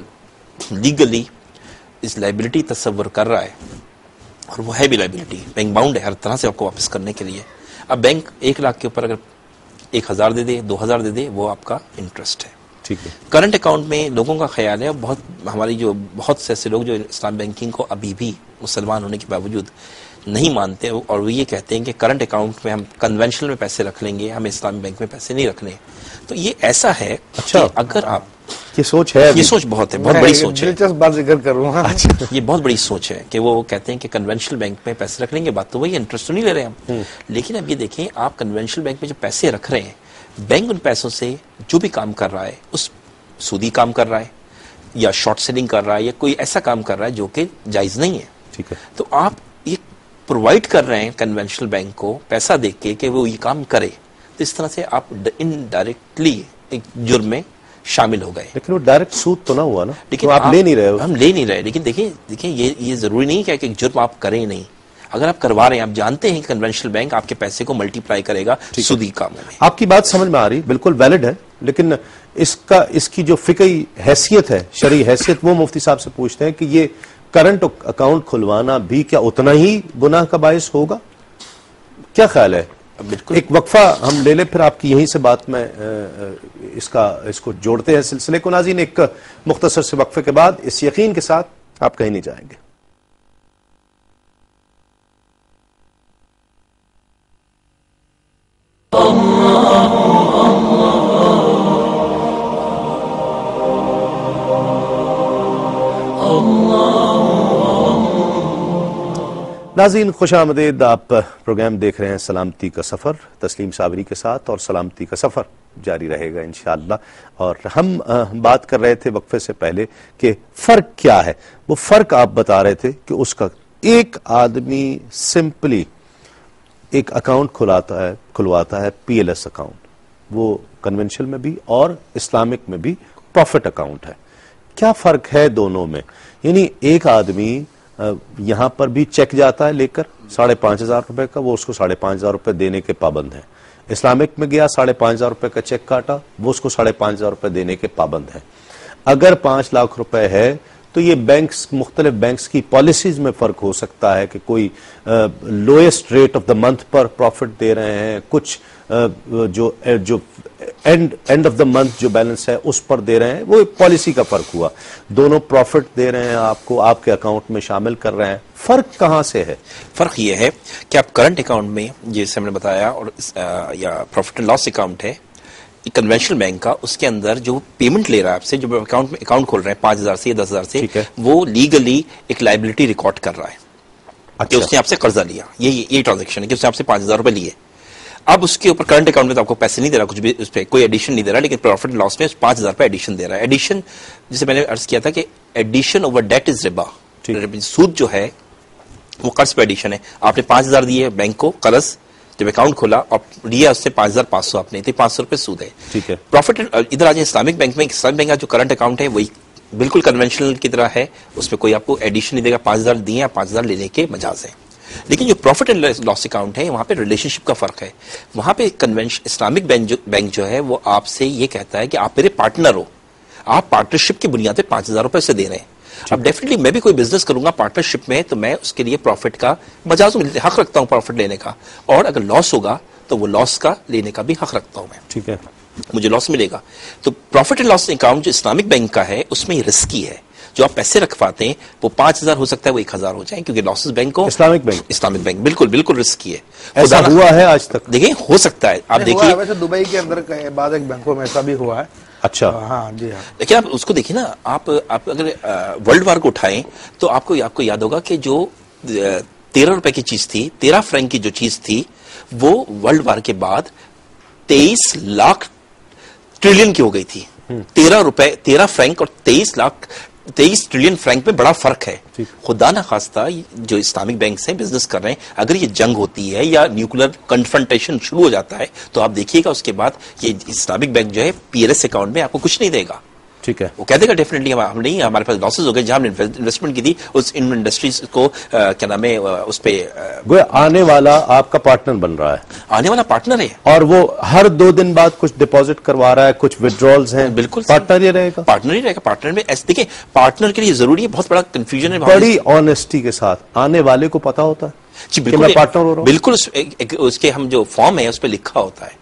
لیگلی اس لائبلٹی تصور کر رہا ہے اور وہ ہے بھی لائبلٹی, بینک باؤنڈ ہے ہر طرح سے آپ کو واپس کرنے کے لیے. اب بینک 1 لاکھ کے اوپر اگر 1000 دے دے 2000 دے دے وہ آپ کا انٹرسٹ ہے. ٹھیک ہے, کرنٹ اکاؤنٹ میں لوگوں کا خیال ہے, ہماری جو بہت سے ایسے لوگ جو اسلام بینکنگ کو ابھی بھی مسلمان ہونے کے باوجود نہیں مانتے اور وہ یہ کہتے ہیں کہ کرنٹ اکاؤنٹ میں ہم کنونشنل میں پیسے رکھ لیں گے, ہمیں اسلامی بینک میں پیسے نہیں رکھنے. تو یہ ایسا ہے کہ اگر آپ یہ سوچ ہے, یہ سوچ بہت ہے, بہت بڑی سوچ ہے, دلچسپ بات ذکر کروں گا. یہ بہت بڑی سوچ ہے کہ وہ کہتے ہیں کہ کنونشنل بینک میں پیسے رکھ لیں گے, بات تو وہی, انٹرسٹ تو نہیں لے رہے ہم. لیکن اب یہ دیکھیں آپ کنونشنل بینک میں جو پیسے رکھ رہے ہیں, بینک ان پیسوں سے جو بھی کام کر رہا ہے اس سودی کام کر رہا ہے یا شارٹ سیلنگ کر رہا ہے یا کوئی ایسا کام کر رہا ہے جو کہ جائز نہیں ہے. ٹھیک ہے, تو آپ یہ پرووائڈ کر رہے ہیں کنونشنل بینک کو پیسہ دے کے کہ وہ یہ کام کرے, تو اس طرح سے آپ انڈائریکٹلی ایک جرم میں شامل ہو گئے. لیکن وہ ڈائریکٹ سود تو نہ ہوا نا, لیکن آپ لے نہیں رہے ہو. ہم لے نہیں رہے, لیکن دیکھیں یہ ضروری نہیں ہے کہ ایک جرم آپ کریں نہیں. اگر آپ کروا رہے ہیں, آپ جانتے ہیں کہ کنونشنل بینک آپ کے پیسے کو ملٹی پلائی کرے گا سودی کاموں میں. آپ کی بات سمجھ میں آ رہی, بالکل ویلڈ ہے, لیکن اس کی جو فقہی حیثیت ہے, شرعی حیثیت, وہ مفتی صاحب سے پوچھتے ہیں کہ یہ کرنٹ اکاؤنٹ کھلوانا بھی کیا اتنا ہی گناہ کا باعث ہوگا؟ کیا خیال ہے؟ بالکل, ایک وقفہ ہم لے لیں, پھر آپ کی یہیں سے بات میں اس کو جوڑتے ہیں سلسلے کو. ناظرین ایک مختصر سے وقفے کے بعد اس یقین کے ساتھ آپ کہیں نہیں جائیں گے. ناظرین خوش آمدید. آپ پروگرام دیکھ رہے ہیں سلامتی کا سفر تسلیم صابری کے ساتھ، اور سلامتی کا سفر جاری رہے گا انشاءاللہ. اور ہم بات کر رہے تھے وقفے سے پہلے کہ فرق کیا ہے. وہ فرق آپ بتا رہے تھے کہ اس کا ایک آدمی سمپلی ایک اکاؤنٹ کھلواتا ہے پی ایل ایس اکاؤنٹ، وہ کنونشنل میں بھی اور اسلامک میں بھی پروفٹ اکاؤنٹ ہے. کیا فرق ہے دونوں میں؟ یعنی ایک آدمی یہاں پر بھی چیک جاتا ہے لے کر 5,500 روپے کا، وہ اس کو 5,500 روپے دینے کے پابند ہیں. اسلامک میں گیا 5,500 روپے کا چیک کاٹا، وہ اس کو 5,500 روپے دینے کے پابند ہیں. اگر 5 لاکھ روپے ہے تو یہ بینکس، مختلف بینکس کی پالیسیز میں فرق ہو سکتا ہے کہ کوئی lowest rate of the month پر پروفٹ دے رہے ہیں، کچھ جو اینڈ آف دا منتھ جو بیلنس ہے اس پر دے رہے ہیں. وہ پالیسی کا فرق ہوا. دونوں پروفٹ دے رہے ہیں آپ کو، آپ کے اکاؤنٹ میں شامل کر رہے ہیں. فرق کہاں سے ہے؟ فرق یہ ہے کہ آپ کرنٹ اکاؤنٹ میں جیسے ہم نے بتایا، اور یا پروفٹ اینڈ لاس اکاؤنٹ ہے کنونشنل بینک کا، اس کے اندر جو پیمنٹ لے رہا ہے آپ سے، جو اکاؤنٹ میں اکاؤنٹ کھول رہے ہیں 5,000 سے یا 10,000 سے، وہ لیگلی ایک لائبلٹی ریکارڈ کر رہا ہے کہ اس نے آپ سے قرضہ لیا. یہ ٹرانزیکشن ہے کہ اس نے آپ سے 5,000 روپے لیے. اب اس کے اوپر کرنٹ اکاؤنٹ میں تو آپ کو پیسے نہیں دے رہا، کچھ بھی اس پہ کوئی ایڈیشن نہیں دے رہا، لیکن پروفٹ اینڈ لاس میں 5,000 روپے ایڈیشن دے رہا ہے. ایڈیشن جسے میں نے عرض کیا تھا کہ ایڈیشن اوور ڈیٹ از ربا. سود جو ہے وہ قرض پہ ایڈیشن ہے. آپ نے 5,000 دیے بینک کو قرض، جب اکاؤنٹ کھولا اور لیا اس سے 5,500 آپ نے، 500 روپے سود ہے. ٹھیک ہے. پروفٹ ادھر آ جائیں اسلامک بینک میں. اسلامک بینک کا جو کرنٹ اکاؤنٹ ہے وہی بالکل کنونشنل کی طرح ہے، اس میں کوئی آپ کو ایڈیشن نہیں دے گا. 5,000 دیے یا 5,000 لینے کے مجاز ہیں. لیکن جو پروفٹ اینڈ لاس اکاؤنٹ ہے وہاں پہ ریلیشن شپ کا فرق ہے. وہاں پہ اسلامک بینک جو ہے وہ آپ سے یہ کہتا ہے کہ آپ میرے پارٹنر ہو، آپ پارٹنرشپ کی بنیاد پہ 5,000 روپے سے دے رہے ہیں. اب ڈیفینیٹلی میں بھی کوئی بزنس کروں گا پارٹنرشپ میں تو میں اس کے لیے پروفٹ کا مجاز حق رکھتا ہوں، پروفٹ لینے کا. اور اگر لاس ہوگا تو وہ لاس کا لینے کا بھی حق رکھتا ہوں میں. ٹھیک ہے، مجھے لاس ملے گا. تو پروفٹ اینڈ لاس اکاؤنٹ جو اسلامک بینک کا ہے اس میں یہ رسکی ہے. جو آپ پیسے رکھواتے ہیں وہ 5,000 ہو سکتا ہے وہ 1,000 ہو جائیں، کیونکہ لاسز بینک کو اسلامک بینک بالکل رسکی ہے. ایسا ہوا ہے آج تک؟ دیکھیں ہو سکتا ہے. آپ دیکھیے ویسے دبئی کے اندر بعض ایک بینکوں میں ایسا بھی ہوا ہے. اچھا ہاں جی ہاں. لیکن آپ اس کو دیکھیں نا، آپ اگر ورلڈ وار کو اٹھائیں تو آپ کو یاد ہوگا کہ جو 13 روپے کی چیز تھی، 13 فرینک کی جو چیز تھی، وہ ورلڈ وار کے بعد 23 لاکھ ٹریلین کی ہو گئی تھی. 13 فرینک اور 23 ٹریلین فرینک میں بڑا فرق ہے. خدا نہ خواستہ جو اسلامک بینک سے بزنس کر رہے ہیں، اگر یہ جنگ ہوتی ہے یا نیوکلر کنفرنٹیشن شروع ہو جاتا ہے تو آپ دیکھیے گا اس کے بعد یہ اسلامک بینک جو ہے پی ایل ایس اکاؤنٹ میں آپ کو کچھ نہیں دے گا. ٹھیک ہے، وہ کہہ دے گا ڈیفینیٹلی ہم نہیں، ہمارے پاس لاسز ہو گئے. جہاں ہم نے انویسٹمنٹ کی تھی اس انڈسٹریز کو کیا نام ہے اس پہ گویا آنے والا آپ کا پارٹنر بن رہا ہے، آنے والا پارٹنر ہے، اور وہ ہر 2 دن بعد کچھ ڈپازٹ کروا رہا ہے، کچھ وڈرالز ہیں. بالکل پارٹنر ہی رہے گا. پارٹنر ہی رہے گا. پارٹنر میں ایسے دیکھیں پارٹنر کے لیے ضروری ہے، بہت بڑا کنفیوژن ہے. بڑی آنےسٹی کے ساتھ آنے والے کو پتا ہوتا ہے جی کہ میں پارٹنر ہو رہا ہوں. بالکل. اس کے ہم جو فارم ہے اس پہ لکھا ہوتا ہے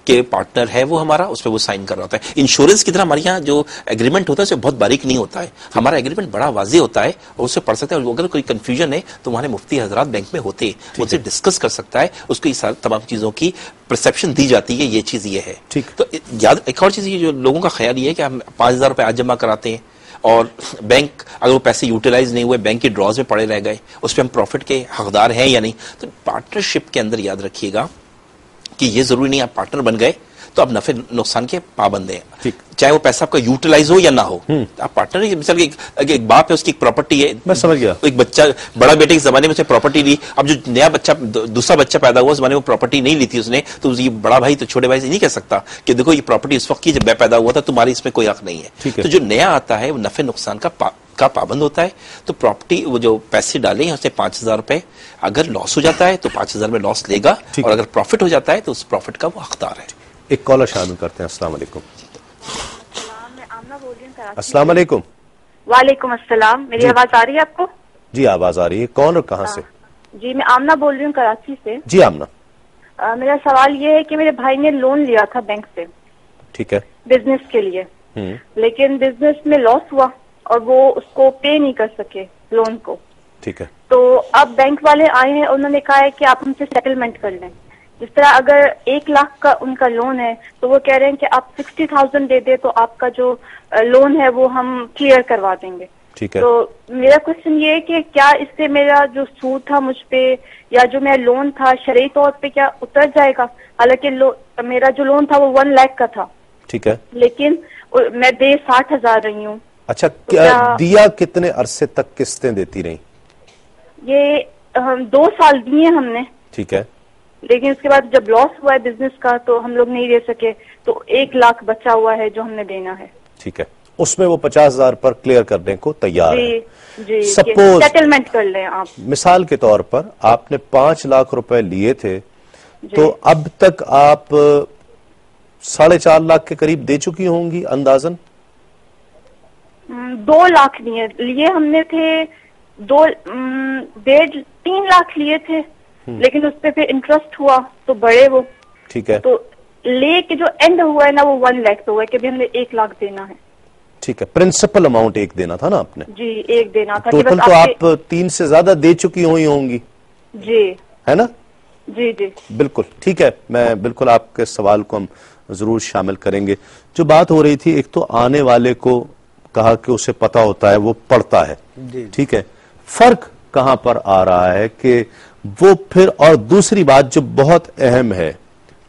کہ پارٹنر ہے وہ ہمارا، اس پہ وہ سائن کر رہا ہوتا ہے. انشورنس کی طرح ہمارے یہاں جو ایگریمنٹ ہوتا ہے اس بہت باریک نہیں ہوتا ہے. ہمارا ایگریمنٹ بڑا واضح ہوتا ہے اور اسے پڑھ سکتے ہیں. اگر کوئی کنفیوژن ہے تو ہمارے مفتی حضرات بینک میں ہوتے ہیں، وہ اسے ڈسکس کر سکتا ہے. اس کو یہ تمام چیزوں کی پرسپشن دی جاتی ہے، یہ چیز یہ ہے. تو یاد ایک اور چیز یہ جو لوگوں کا خیال یہ ہے کہ ہم 5,000 روپے آج جمع کراتے ہیں اور بینک اگر وہ پیسے یوٹیلائز نہیں ہوئے، بینک کے ڈراز میں پڑے رہ گئے، اس پہ ہم پروفٹ کے حقدار ہیں یا نہیں. تو پارٹنرشپ کے اندر یاد رکھیے گا کہ یہ ضروری نہیں آپ پارٹنر بن گئے تو آپ نفع نقصان کے پابند ہیں، چاہے وہ پیسہ آپ کا یوٹیلائز ہو یا نہ ہو. آپ پارٹنر ہی، مثال ایک باپ ہے اس کی ایک پراپرٹی ہے، میں سمجھ گیا، ایک بچہ بڑا بیٹے کے زمانے میں اس نے پراپرٹی لی. اب جو نیا بچہ دوسرا بچہ پیدا ہوا اس زمانے میں پراپرٹی نہیں لی تھی اس نے، تو یہ بڑا بھائی تو چھوٹے بھائی سے نہیں کہہ سکتا کہ دیکھو یہ پراپرٹی اس وقت کی جب میں پیدا ہوا تھا، تمہاری اس میں کوئی حق نہیں ہے. تو جو نیا آتا ہے وہ نفع نقصان کا پابند ہوتا ہے. تو پراپرٹی وہ جو پیسے ڈالے ہیں اس نے 5,000 روپے، اگر لاس ہو جاتا ہے تو 5,000 میں لاس لے گا، اور اگر پروفٹ ہو جاتا ہے تو اس پروفٹ کا وہ حقدار ہے. ایک کالر شامل کرتے ہیں. السلام علیکم. میں آمنہ بول رہی ہوں. السلام علیکم. وعلیکم السلام. میری آواز آ رہی ہے آپ کو؟ جی آواز آ رہی ہے. کون اور کہاں سے؟ جی میں آمنہ بول رہی ہوں کراچی سے. جی آمنہ. میرا سوال یہ ہے کہ میرے بھائی نے لون لیا تھا بینک سے. ٹھیک ہے. بزنس کے لیے. لیکن بزنس میں لاس ہوا اور وہ اس کو پے نہیں کر سکے لون کو. ٹھیک ہے. تو اب بینک والے آئے ہیں، انہوں نے کہا ہے کہ آپ ہم سے سیٹلمنٹ کر لیں. جس طرح اگر 1 لاکھ کا ان کا لون ہے تو وہ کہہ رہے ہیں کہ آپ 60,000 دے دیں تو آپ کا جو لون ہے وہ ہم کلیئر کروا دیں گے. ٹھیک ہے. تو میرا کوشچن یہ ہے کہ کیا اس سے میرا جو سود تھا مجھ پہ یا جو میرا لون تھا شرعی طور پہ کیا اتر جائے گا؟ حالانکہ میرا جو لون تھا وہ 1 لاکھ کا تھا. ٹھیک ہے. لیکن میں دے 60,000 رہی ہوں. اچھا دیا کتنے عرصے تک قسطیں دیتی رہی؟ یہ 2 سال دیے ہم نے. ٹھیک ہے. لیکن اس کے بعد جب لاس ہوا ہے بزنس کا تو ہم لوگ نہیں دے سکے، تو 1 لاکھ بچا ہوا ہے جو ہم نے دینا ہے. ٹھیک ہے. اس میں وہ 50,000 پر کلیئر کرنے کو تیار ہے. جی سپوز سیٹلمنٹ کر لیں آپ. مثال کے طور پر آپ نے 5 لاکھ روپے لیے تھے تو اب تک آپ 4.5 لاکھ کے قریب دے چکی ہوں گی اندازن. 2 لاکھ لیے ہم نے تھے، 3 لاکھ لیے تھے، لیکن اس پہ پھر انٹرسٹ ہوا تو بڑے وہ. ٹھیک ہے. تو لے کے جو اینڈ ہوا ہے نا وہ 1 لاکھ پہ ہوا ہے کہ ہم نے 1 لاکھ دینا ہے. ٹھیک ہے. پرنسپل اماؤنٹ 1 دینا تھا نا آپ نے؟ جی 1 دینا تھا. ٹوٹل تو آپ 3 سے زیادہ دے چکی ہوئی ہوں گی. جی ہے نا؟ جی جی بالکل ٹھیک ہے. میں بالکل آپ کے سوال کو ہم ضرور شامل کریں گے. جو بات ہو رہی تھی، ایک تو آنے والے کو کہا کہ اسے پتا ہوتا ہے، وہ پڑھتا ہے. ٹھیک ہے. فرق کہاں پر آ رہا ہے کہ وہ پھر، اور دوسری بات جو بہت اہم ہے،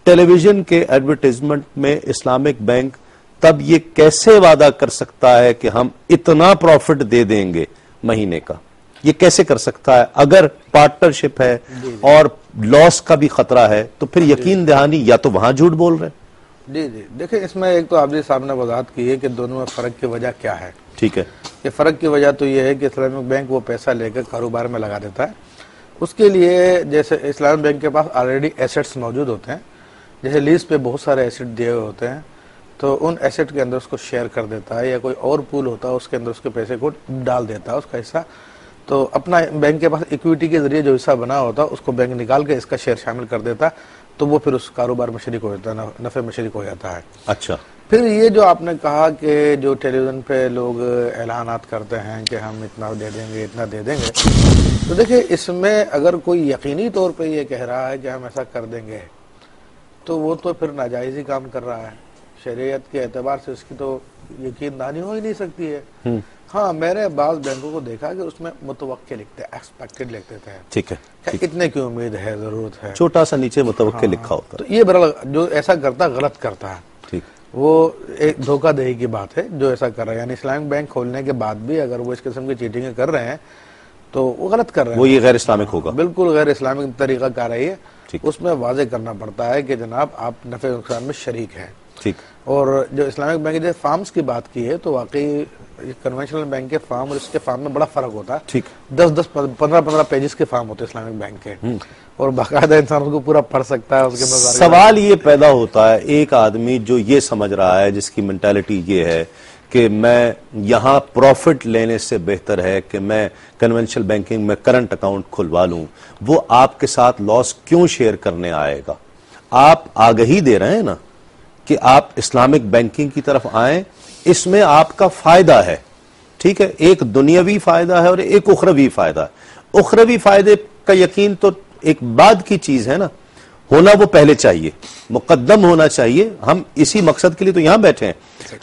ٹیلی ویژن کے ایڈورٹائزمنٹ میں اسلامک بینک تب یہ کیسے وعدہ کر سکتا ہے کہ ہم اتنا پروفٹ دے دیں گے مہینے کا؟ یہ کیسے کر سکتا ہے اگر پارٹنرشپ ہے اور لاس کا بھی خطرہ ہے؟ تو پھر یقین دہانی یا تو وہاں جھوٹ بول رہے ہیں. جی دیکھیں، اس میں ایک تو آپ صاحب نے وضاحت کی ہے کہ دونوں میں فرق کی وجہ کیا ہے. ٹھیک ہے. یہ فرق کی وجہ تو یہ ہے کہ اسلامک بینک وہ پیسہ لے کر کاروبار میں لگا دیتا ہے. اس کے لیے جیسے اسلامک بینک کے پاس آلریڈی ایسٹس موجود ہوتے ہیں، جیسے لیز پہ بہت سارے ایسٹ دیے ہوئے ہوتے ہیں، تو ان ایسٹ کے اندر اس کو شیئر کر دیتا ہے، یا کوئی اور پول ہوتا ہے اس کے اندر اس کے پیسے کو ڈال دیتا ہے اس کا حصہ. تو اپنا بینک کے پاس ایکویٹی کے ذریعے جو حصہ بنا ہوتا ہے اس کو بینک نکال کے اس کا شیئر شامل کر دیتا ہے، تو وہ پھر اس کاروبار میں شریک ہو جاتا ہے، نفع میں شریک ہو جاتا ہے. اچھا. پھر یہ جو آپ نے کہا کہ جو ٹیلی ویژن پہ لوگ اعلانات کرتے ہیں کہ ہم اتنا دے دیں گے اتنا دے دیں گے، تو دیکھیں اس میں اگر کوئی یقینی طور پہ یہ کہہ رہا ہے کہ ہم ایسا کر دیں گے تو وہ تو پھر ناجائزی کام کر رہا ہے. شریعت کے اعتبار سے اس کی تو یقین دہانی ہو ہی نہیں سکتی ہے. ہاں میں نے بعض بینکوں کو دیکھا کہ اس میں متوقع لکھتے ہیں، ایکسپیکٹڈ لکھتے تھے. ٹھیک ہے. اتنے کی امید ہے، ضرورت ہے، چھوٹا سا نیچے متوقع لکھا ہوتا ہے. تو یہ برحال جو ایسا کرتا غلط کرتا ہے. ٹھیک. وہ ایک دھوکہ دہی کی بات ہے جو ایسا کر رہا ہے. یعنی اسلامک بینک کھولنے کے بعد بھی اگر وہ اس قسم کی چیٹنگیں کر رہے ہیں تو وہ غلط کر رہے ہیں. وہ یہ غیر اسلامک ہوگا. بالکل غیر اسلامک طریقہ کار ہے. اس میں واضح کرنا پڑتا ہے کہ جناب آپ نفع نقصان میں شریک ہیں. ٹھیک. اور جو اسلامک بینک کے فارمز کی بات کی ہے تو واقعی کنونشنل بینک کے فارم اور اس کے فارم میں بڑا فرق ہوتا ہے. ٹھیک. 10-15 پیجز کے فارم ہوتے ہیں اسلامک بینک کے، اور باقاعدہ انسان اس کو پورا پڑھ سکتا ہے. اس کے سوال یہ پیدا ہوتا ہے، ایک آدمی جو یہ سمجھ رہا ہے، جس کی مینٹالٹی یہ ہے کہ میں یہاں پروفٹ لینے سے بہتر ہے کہ میں کنونشنل بینکنگ میں کرنٹ اکاؤنٹ کھلوا لوں، وہ آپ کے ساتھ لاس کیوں شیئر کرنے آئے گا؟ آپ آگہی دے رہے ہیں نا کہ آپ اسلامک بینکنگ کی طرف آئیں، اس میں آپ کا فائدہ ہے. ٹھیک ہے. ایک دنیاوی فائدہ ہے اور ایک اخروی فائدہ ہے. اخروی فائدے کا یقین تو ایک بعد کی چیز ہے نا، ہونا وہ پہلے چاہیے، مقدم ہونا چاہیے. ہم اسی مقصد کے لیے تو یہاں بیٹھے ہیں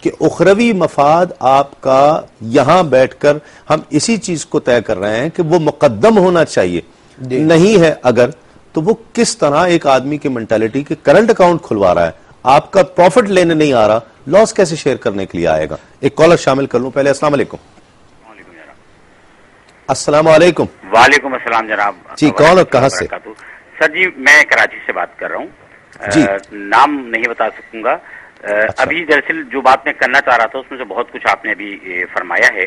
کہ اخروی مفاد آپ کا یہاں بیٹھ کر ہم اسی چیز کو طے کر رہے ہیں کہ وہ مقدم ہونا چاہیے. نہیں ہے اگر تو وہ کس طرح ایک آدمی کی مینٹالٹی کہ کرنٹ اکاؤنٹ کھلوا رہا ہے، آپ کا پروفٹ لینے نہیں آ رہا، لاس کیسے شیئر کرنے کے لیے آئے گا؟ ایک کالر شامل کر لوں پہلے. السلام علیکم. السلام علیکم. وعلیکم السلام جناب. جی کون اور کہاں سے؟ سر جی میں کراچی سے بات کر رہا ہوں. جی نام نہیں بتا سکوں گا. ابھی دراصل جو بات میں کرنا چاہ رہا تھا اس میں سے بہت کچھ آپ نے ابھی فرمایا ہے.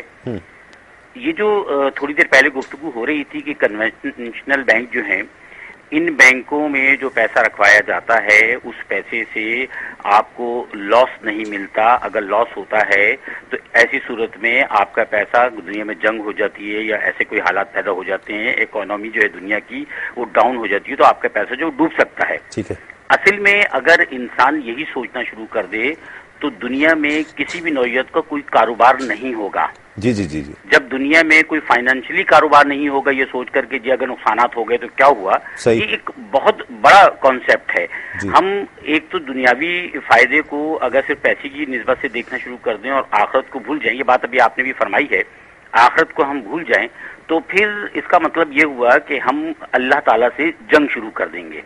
یہ جو تھوڑی دیر پہلے گفتگو ہو رہی تھی کہ کنونشنل بینک جو ہیں، ان بینکوں میں جو پیسہ رکھوایا جاتا ہے اس پیسے سے آپ کو لاس نہیں ملتا. اگر لاس ہوتا ہے تو ایسی صورت میں آپ کا پیسہ، دنیا میں جنگ ہو جاتی ہے یا ایسے کوئی حالات پیدا ہو جاتے ہیں، اکانومی جو ہے دنیا کی وہ ڈاؤن ہو جاتی ہے، تو آپ کا پیسہ جو ڈوب سکتا ہے. ٹھیک ہے. اصل میں اگر انسان یہی سوچنا شروع کر دے تو دنیا میں کسی بھی نوعیت کا کوئی کاروبار نہیں ہوگا. جی جی جی جی. جب دنیا میں کوئی فائنینشلی کاروبار نہیں ہوگا یہ سوچ کر کے جی اگر نقصانات ہو گئے تو کیا ہوا، یہ ایک بہت بڑا کانسیپٹ ہے. ہم ایک تو دنیاوی فائدے کو اگر صرف پیسے کی نسبت سے دیکھنا شروع کر دیں اور آخرت کو بھول جائیں، یہ بات ابھی آپ نے بھی فرمائی ہے. آخرت کو ہم بھول جائیں تو پھر اس کا مطلب یہ ہوا کہ ہم اللہ تعالیٰ سے جنگ شروع کر دیں گے.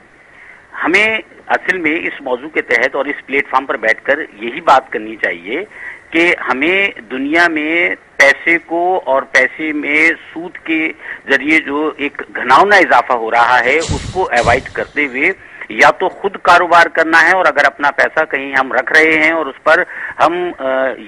ہمیں اصل میں اس موضوع کے تحت اور اس پلیٹ فارم پر بیٹھ کر یہی بات کرنی چاہیے کہ ہمیں دنیا میں پیسے کو اور پیسے میں سود کے ذریعے جو ایک گھناؤنا اضافہ ہو رہا ہے اس کو ایوائڈ کرتے ہوئے یا تو خود کاروبار کرنا ہے، اور اگر اپنا پیسہ کہیں ہم رکھ رہے ہیں اور اس پر ہم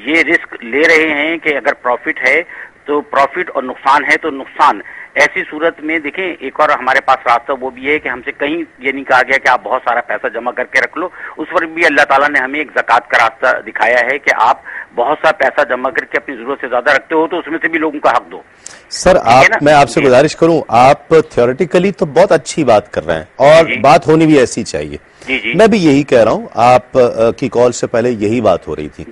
یہ رسک لے رہے ہیں کہ اگر پروفٹ ہے تو پروفٹ اور نقصان ہے تو نقصان، ایسی صورت میں دیکھیں ایک اور ہمارے پاس راستہ وہ بھی ہے کہ ہم سے کہیں یہ نہیں کہا گیا کہ آپ بہت سارا پیسہ جمع کر کے رکھ لو، اس پر بھی اللہ تعالیٰ نے ہمیں ایک زکوٰۃ کا راستہ دکھایا ہے کہ آپ بہت سا پیسہ جمع کر کے اپنی ضرورت سے زیادہ رکھتے ہو تو اس میں سے بھی لوگوں کا حق دو. سر میں آپ سے گزارش کروں، آپ تھیوریٹیکلی تو بہت اچھی بات کر رہے ہیں اور بات ہونی بھی ایسی چاہیے. میں بھی یہی کہہ رہا ہوں، آپ کی کال سے پہلے یہی بات ہو رہی تھی.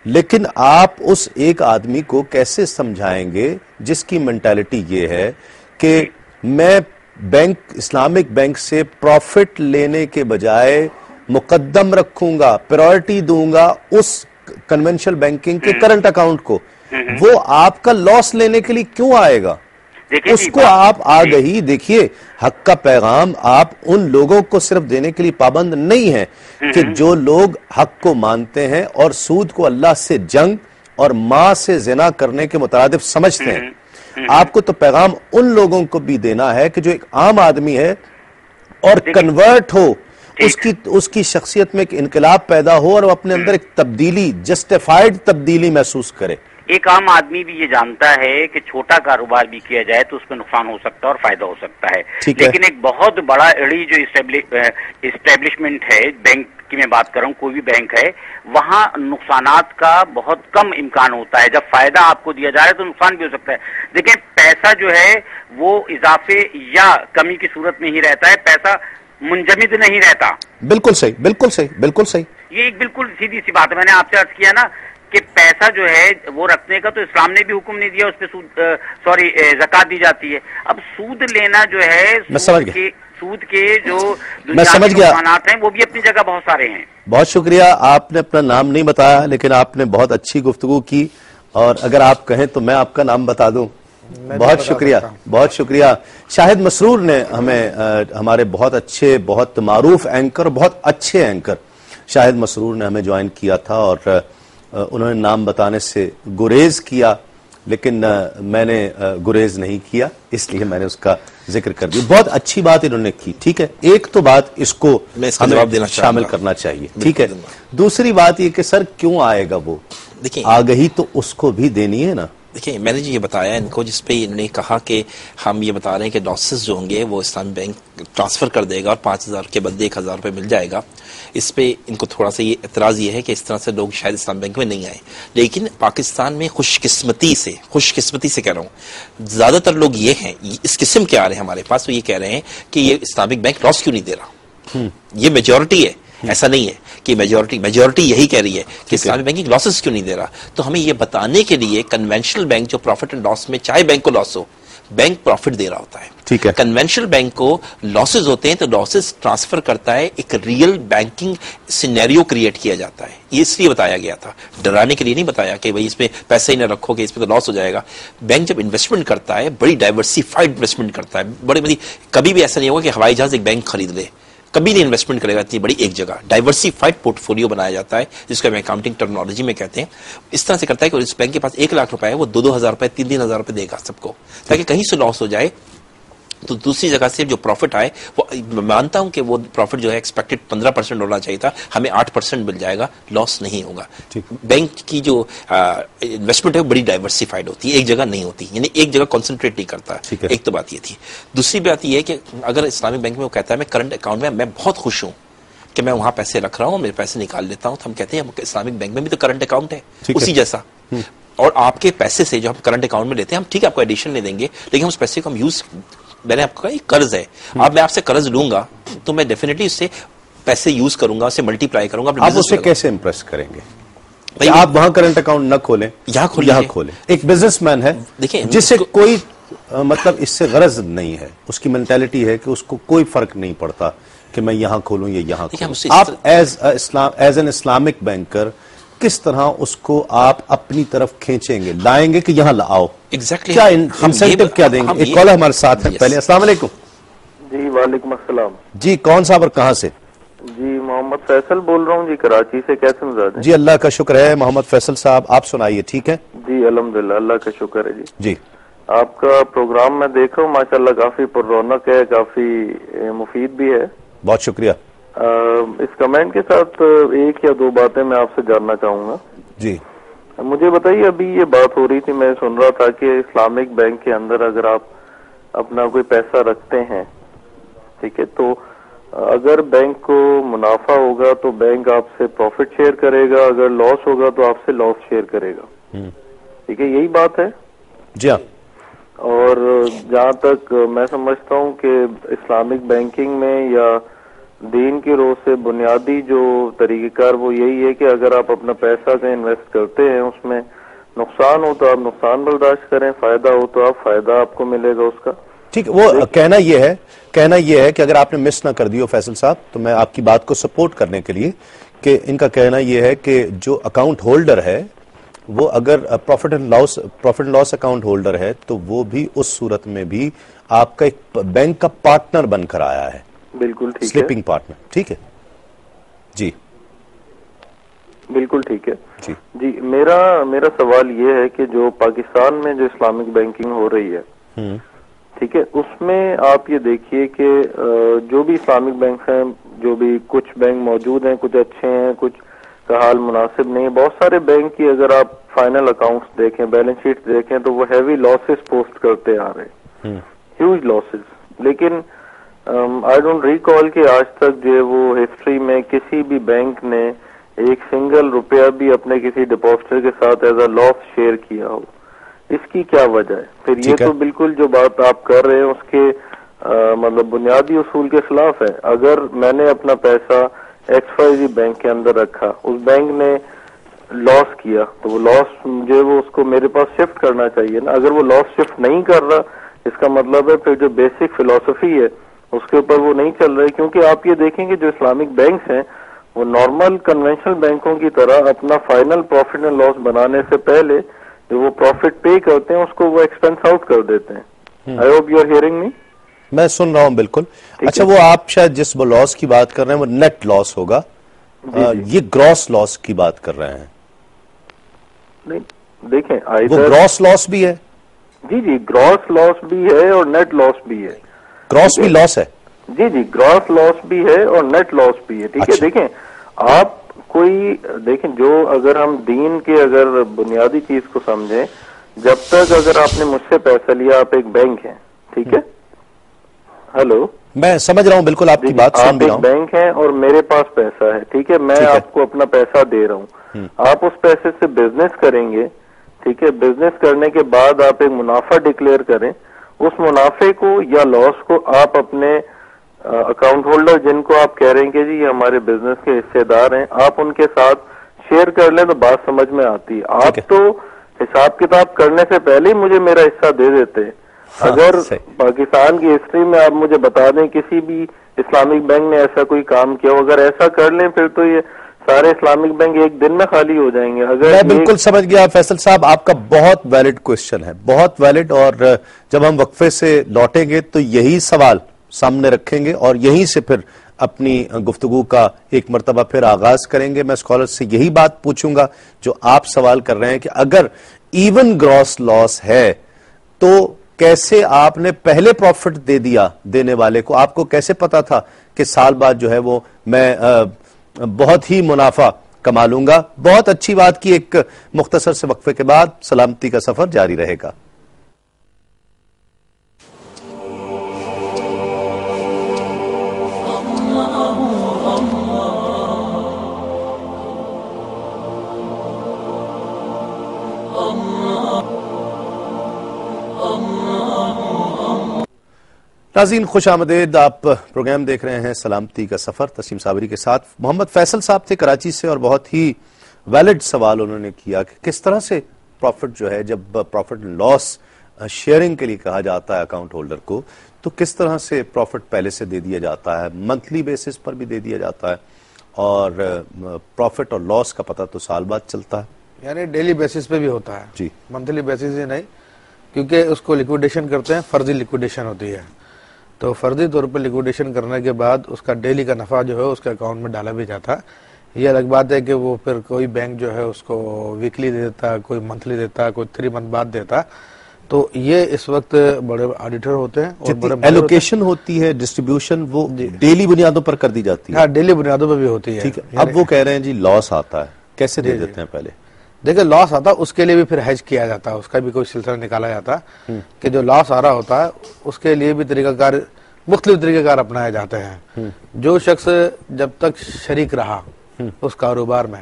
لیکن آپ اس ایک آدمی کو کیسے سمجھائیں گے جس کی مینٹالٹی یہ ہے کہ میں بینک اسلامک بینک سے پروفٹ لینے کے بجائے مقدم رکھوں گا، پرائورٹی دوں گا اس کنونشنل بینکنگ کے کرنٹ اکاؤنٹ کو، وہ آپ کا لاس لینے کے لیے کیوں آئے گا؟ اس کو آپ آگہی دیکھیے، حق کا پیغام آپ ان لوگوں کو صرف دینے کے لیے پابند نہیں ہیں کہ جو لوگ حق کو مانتے ہیں اور سود کو اللہ سے جنگ اور ماں سے زنا کرنے کے مترادف سمجھتے ہیں. آپ کو تو پیغام ان لوگوں کو بھی دینا ہے کہ جو ایک عام آدمی ہے اور کنورٹ ہو، اس کی شخصیت میں ایک انقلاب پیدا ہو اور وہ اپنے اندر ایک تبدیلی، جسٹیفائیڈ تبدیلی محسوس کرے. ایک عام آدمی بھی یہ جانتا ہے کہ چھوٹا کاروبار بھی کیا جائے تو اس میں نقصان ہو سکتا ہے اور فائدہ ہو سکتا ہے، لیکن ایک بہت بڑا اڑی جو اسٹیبلشمنٹ ہے، بینک کی میں بات کر رہا ہوں، کوئی بھی بینک ہے، وہاں نقصانات کا بہت کم امکان ہوتا ہے. جب فائدہ آپ کو دیا جا رہا ہے تو نقصان بھی ہو سکتا ہے. دیکھیں پیسہ جو ہے وہ اضافے یا کمی کی صورت میں ہی رہتا ہے، پیسہ منجمد نہیں رہتا. بالکل صحیح، بالکل صحیح، بالکل صحیح. یہ ایک بالکل سیدھی سی بات ہے. میں نے آپ سے عرض کیا نا کہ پیسہ جو ہے وہ رکھنے کا تو اسلام نے بھی حکم نہیں دیا، اس پہ زکوٰۃ دی جاتی ہے. اب سود لینا جو ہے، سود کے جو نقصانات ہیں وہ بھی اپنی جگہ بہت سارے ہیں. بہت شکریہ، آپ نے اپنا نام نہیں بتایا لیکن آپ نے بہت اچھی گفتگو کی، اور اگر آپ کہیں تو میں آپ کا نام بتا دوں. بہت شکریہ، بہت شکریہ. شاہد مسرور نے ہمیں ہمارے بہت اچھے، بہت معروف اینکر، بہت اچھے اینکر شاہد مسرور نے ہمیں جوائن کیا تھا، اور انہوں نے نام بتانے سے گریز کیا، لیکن میں نے گریز نہیں کیا، اس لیے میں نے اس کا ذکر کر دیا. بہت اچھی بات انہوں نے کی. ٹھیک ہے، ایک تو بات اس کو ہمیں شامل کرنا چاہیے. ٹھیک ہے. دوسری بات یہ کہ سر کیوں آئے گا وہ آگہی تو اس کو بھی دینی ہے نا. دیکھیں میں نے جو یہ بتایا ان کو، جس پہ انہوں نے کہا کہ ہم یہ بتا رہے ہیں کہ لاسز جو ہوں گے وہ اسلامی بینک ٹرانسفر کر دے گا اور 5,000 کے بدلے 1,000 روپے مل جائے گا. اس پہ ان کو تھوڑا سا یہ اعتراض یہ ہے کہ اس طرح سے لوگ شاید اسلامی بینک میں نہیں آئے. لیکن پاکستان میں خوش قسمتی سے کہہ رہا ہوں، زیادہ تر لوگ یہ ہیں، اس قسم کے آ رہے ہیں ہمارے پاس، وہ یہ کہہ رہے ہیں کہ یہ اسلامک بینک لاس کیوں نہیں دے رہا. یہ میجورٹی ہے، ایسا نہیں ہے کہ میجورٹی یہی کہہ رہی ہے کہ اسلامی بینکنگ لاسز کیوں نہیں دے رہا. تو ہمیں یہ بتانے کے لیے کنونشنل بینک جو پروفٹ اینڈ لاس میں، چاہے بینک کو لاس ہو، بینک پروفٹ دے رہا ہوتا ہے. ٹھیک ہے. کنونشنل بینک کو لاسز ہوتے ہیں تو لاسز ٹرانسفر کرتا ہے، ایک ریئل بینکنگ سینیریو کریٹ کیا جاتا ہے. یہ اس لیے بتایا گیا تھا، ڈرانے کے لیے نہیں بتایا کہ بھائی اس میں پیسہ ہی نہ رکھو کہ اس میں تو لاس ہو جائے گا. بینک جب انویسٹمنٹ کرتا ہے بڑی ڈائیورسیفائڈ انویسٹمنٹ کرتا ہے، بڑی کبھی بھی ایسا نہیں ہوگا کہ ہوائی جہاز ایک بینک خرید لے، کبھی نہیں انویسٹمنٹ کرے گا اتنی بڑی ایک جگہ. ڈائیورسیفائڈ پورٹ فولیو بنایا جاتا ہے، جس کو ہم اکاؤنٹنگ ٹرمنالوجی میں کہتے ہیں. اس طرح سے کرتا ہے کہ اس بینک کے پاس 1 لاکھ روپے ہے، وہ 2,000 روپے 3,000 روپے دے گا سب کو، تاکہ کہیں سے لاس ہو جائے تو دوسری جگہ سے جو پروفٹ آئے، وہ مانتا ہوں کہ وہ پروفٹ جو ہے ایکسپیکٹڈ 15% ہونا چاہیے تھا، ہمیں 8% مل جائے گا، لاس نہیں ہوگا. بینک کی جو انویسٹمنٹ ہے وہ بڑی ڈائیورسیفائڈ ہوتی ہے، ایک جگہ نہیں ہوتی، یعنی ایک جگہ کانسنٹریٹ نہیں کرتا. ایک تو بات یہ تھی. دوسری بات یہ ہے کہ اگر اسلامک بینک میں وہ کہتا ہے میں کرنٹ اکاؤنٹ میں بہت خوش ہوں کہ میں وہاں پیسے رکھ رہا ہوں، میرے پیسے نکال لیتا ہوں، تو ہم کہتے ہیں اسلامک بینک میں بھی تو کرنٹ اکاؤنٹ ہے اسی جیسا، اور آپ کے پیسے سے جو ہم کرنٹ اکاؤنٹ میں لیتے ہیں، ہم ٹھیک ہے آپ کو ایڈیشن نہیں دیں گے، لیکن اس پیسے کو ہم یوز، میں نے آپ کو کہا یہ قرض ہے، اب میں آپ سے قرض لوں گا تو میں ڈیفینیٹلی اس سے پیسے یوز کروں گا، اسے ملٹی پلائی کروں گا. آپ اسے کیسے امپریس کریں گے؟ آپ وہاں کرنٹ اکاؤنٹ نہ کھولیں، یہاں کھولیں. ایک بزنس مین ہے جسے کوئی مطلب اس سے غرض نہیں ہے، اس کی مینٹالٹی ہے کہ اس کو کوئی فرق نہیں پڑتا کہ میں یہاں کھولوں یا یہاں کھولوں. آپ ایز این اسلامک بینکر کس طرح اس کو آپ اپنی طرف کھینچیں گے, لائیں گے کہ یہاں لاؤ؟ ایگزیکٹلی کیا انسینٹیو کیا دیں گے؟ ایک کالر ہمارے ساتھ ہیں پہلے. السلام علیکم. جی وعلیکم السلام. جی کون صاحب اور کہاں سے؟ جی محمد فیصل بول رہا ہوں جی, کراچی سے. کیسے مزاج ہیں؟ جی اللہ کا شکر ہے. محمد فیصل صاحب آپ سنائیے, ٹھیک ہے؟ جی الحمدللہ اللہ کا شکر ہے. جی آپ کا پروگرام میں دیکھ رہا ہوں, ماشاءاللہ کافی پر رونق ہے, کافی مفید بھی ہے. بہت شکریہ. اس کمنٹ کے ساتھ ایک یا دو باتیں میں آپ سے جاننا چاہوں گا. جی مجھے بتائیے, ابھی یہ بات ہو رہی تھی, میں سن رہا تھا کہ اسلامک بینک کے اندر اگر آپ اپنا کوئی پیسہ رکھتے ہیں, ٹھیک ہے, تو اگر بینک کو منافع ہوگا تو بینک آپ سے پروفٹ شیئر کرے گا, اگر لاس ہوگا تو آپ سے لاس شیئر کرے گا, ٹھیک ہے, یہی بات ہے؟ جی ہاں. اور جہاں تک میں سمجھتا ہوں کہ اسلامک بینکنگ میں یا دین کی روح سے بنیادی جو طریقہ کار وہ یہی ہے کہ اگر آپ اپنا پیسہ کہیں انویسٹ کرتے ہیں, اس میں نقصان ہو تو آپ نقصان برداشت کریں, فائدہ ہو تو آپ فائدہ آپ کو ملے گا اس کا. ٹھیک, وہ کہنا یہ ہے کہ اگر آپ نے مس نہ کر دی ہو فیصل صاحب, تو میں آپ کی بات کو سپورٹ کرنے کے لیے کہ ان کا کہنا یہ ہے کہ جو اکاؤنٹ ہولڈر ہے وہ اگر profit and loss account holder ہے تو وہ بھی اس صورت میں بھی آپ کا ایک بینک کا پارٹنر بن کر آیا ہے. بالکل ٹھیک ہے, سلیپنگ پارٹنر. ٹھیک ہے جی, بالکل ٹھیک ہے. جی جی میرا سوال یہ ہے کہ جو پاکستان میں جو اسلامک بینکنگ ہو رہی ہے, ٹھیک ہے, اس میں آپ یہ دیکھیے کہ جو بھی اسلامک بینک ہیں, جو بھی کچھ بینک موجود ہیں, کچھ اچھے ہیں, کچھ کا حال مناسب نہیں ہے. بہت سارے بینک کی اگر آپ فائنل اکاؤنٹس دیکھیں, بیلنس شیٹ دیکھیں, تو وہ ہیوی لاسز پوسٹ کرتے آ رہے ہیں, ہیوج لاسز. لیکن آئی ڈونٹ ریکال کہ آج تک جو ہے وہ ہسٹری میں کسی بھی بینک نے ایک سنگل روپیہ بھی اپنے کسی ڈپازیٹر کے ساتھ ایز اے لاس شیئر کیا ہو. اس کی کیا وجہ ہے؟ پھر یہ تو بالکل جو بات آپ کر رہے ہیں اس کے مطلب بنیادی اصول کے خلاف ہے. اگر میں نے اپنا پیسہ ایکس وائی زی بینک کے اندر رکھا, اس بینک نے لاس کیا, تو وہ لاس جو ہے وہ اس کو میرے پاس شفٹ کرنا چاہیے نا. اگر وہ لاس شفٹ نہیں کر رہا, اس کا مطلب ہے پھر جو بیسک فلسفی ہے اس کے اوپر وہ نہیں چل رہے. کیونکہ آپ یہ دیکھیں کہ جو اسلامک بینکس ہیں وہ نارمل کنونشنل بینکوں کی طرح اپنا فائنل پروفٹ اینڈ لاس بنانے سے پہلے جو وہ پروفٹ پے کرتے ہیں اس کو وہ ایکسپینس آؤٹ کر دیتے ہیں. I hope you are hearing me. میں سن رہا ہوں بالکل. اچھا, وہ آپ شاید جس لاس کی بات کر رہے ہیں وہ نیٹ لاس ہوگا, یہ گراس لاس کی بات کر رہے ہیں. نہیں دیکھیں, وہ گراس لاس بھی ہے. جی جی, گراس لاس بھی ہے اور نیٹ لاس بھی ہے. گراس بھی لاس ہے. جی جی, گراس لاس بھی ہے اور نیٹ لاس بھی ہے. ٹھیک ہے, دیکھیں آپ کوئی دیکھیں, جو اگر ہم دین کے اگر بنیادی چیز کو سمجھیں, جب تک اگر آپ نے مجھ سے پیسہ لیا, آپ ایک بینک ہیں, ٹھیک ہے, ہیلو, میں سمجھ رہا ہوں بالکل آپ کی بات سن بھی رہا ہوں. آپ ایک بینک ہیں اور میرے پاس پیسہ ہے, ٹھیک ہے, میں آپ کو اپنا پیسہ دے رہا ہوں, آپ اس پیسے سے بزنس کریں گے, ٹھیک ہے, بزنس کرنے کے بعد آپ ایک منافع ڈکلیئر کریں, اس منافع کو یا لاس کو آپ اپنے اکاؤنٹ ہولڈر جن کو آپ کہہ رہے ہیں کہ جی یہ ہمارے بزنس کے حصے دار ہیں, آپ ان کے ساتھ شیئر کر لیں تو بات سمجھ میں آتی ہے. آپ تو حساب کتاب کرنے سے پہلے ہی مجھے میرا حصہ دے دیتے ہیں. اگر پاکستان کی ہسٹری میں آپ مجھے بتا دیں کسی بھی اسلامک بینک نے ایسا کوئی کام کیا, اگر ایسا کر لیں پھر تو یہ سارے اسلامک بینک ایک دن میں خالی ہو جائیں گے. اگر میں بالکل سمجھ گیا فیصل صاحب, آپ کا بہت ویلڈ کوشچن ہے, بہت ویلڈ, اور جب ہم وقفے سے لوٹیں گے تو یہی سوال سامنے رکھیں گے اور یہیں سے پھر اپنی گفتگو کا ایک مرتبہ پھر آغاز کریں گے. میں اسکالر سے یہی بات پوچھوں گا جو آپ سوال کر رہے ہیں کہ اگر ایون گراس لاس ہے تو کیسے آپ نے پہلے پروفٹ دے دیا دینے والے کو؟ آپ کو کیسے پتا تھا کہ سال بعد جو ہے وہ میں بہت ہی منافع کما لوں گا؟ بہت اچھی بات کی. ایک مختصر سے وقفے کے بعد سلامتی کا سفر جاری رہے گا. ناظرین خوش آمدید. آپ پروگرام دیکھ رہے ہیں سلامتی کا سفر تسلیم صابری کے ساتھ. محمد فیصل صاحب تھے کراچی سے اور بہت ہی ویلڈ سوال انہوں نے کیا کہ کس طرح سے پروفٹ جو ہے, جب پروفٹ لاس شیئرنگ کے لیے کہا جاتا ہے اکاؤنٹ ہولڈر کو, تو کس طرح سے پروفٹ پہلے سے دے دیا جاتا ہے, منتھلی بیسس پر بھی دے دیا جاتا ہے, اور پروفٹ اور لاس کا پتہ تو سال بعد چلتا ہے، یعنی ڈیلی بیسس پہ بھی ہوتا ہے جی، منتھلی بیسس ہی نہیں، کیونکہ اس کو لیکویڈیشن کرتے ہیں، فرضی لیکویڈیشن ہوتی ہے، تو فرضی طور پر لیکویڈیشن کرنے کے بعد اس کا ڈیلی کا نفع جو ہے اس کے اکاؤنٹ میں ڈالا بھی جاتا ہے۔ یہ الگ بات ہے کہ وہ پھر کوئی بینک جو ہے اس کو ویکلی دیتا، کوئی منتھلی دیتا، کوئی 3 منتھ بعد دیتا، تو یہ اس وقت بڑے آڈیٹر ہوتے ہیں اور بڑے ایلوکیشن ہوتی ہے، ڈسٹریبیوشن وہ ڈیلی بنیادوں پر کر دی جاتی ہے، ہاں ڈیلی بنیادوں پہ بھی ہوتی ہے۔ ٹھیک ہے، اب وہ کہہ رہے ہیں جی لاس آتا ہے، کیسے دے دیتے ہیں پہلے؟ دیکھیں لاس آتا اس کے لیے بھی پھر ہیج کیا جاتا ہے، اس کا بھی کوئی سلسلہ نکالا جاتا ہے کہ جو لاس آ رہا ہوتا ہے اس کے لیے بھی طریقہ کار، مختلف طریقہ کار اپنائے جاتے ہیں۔ جو شخص جب تک شریک رہا اس کاروبار میں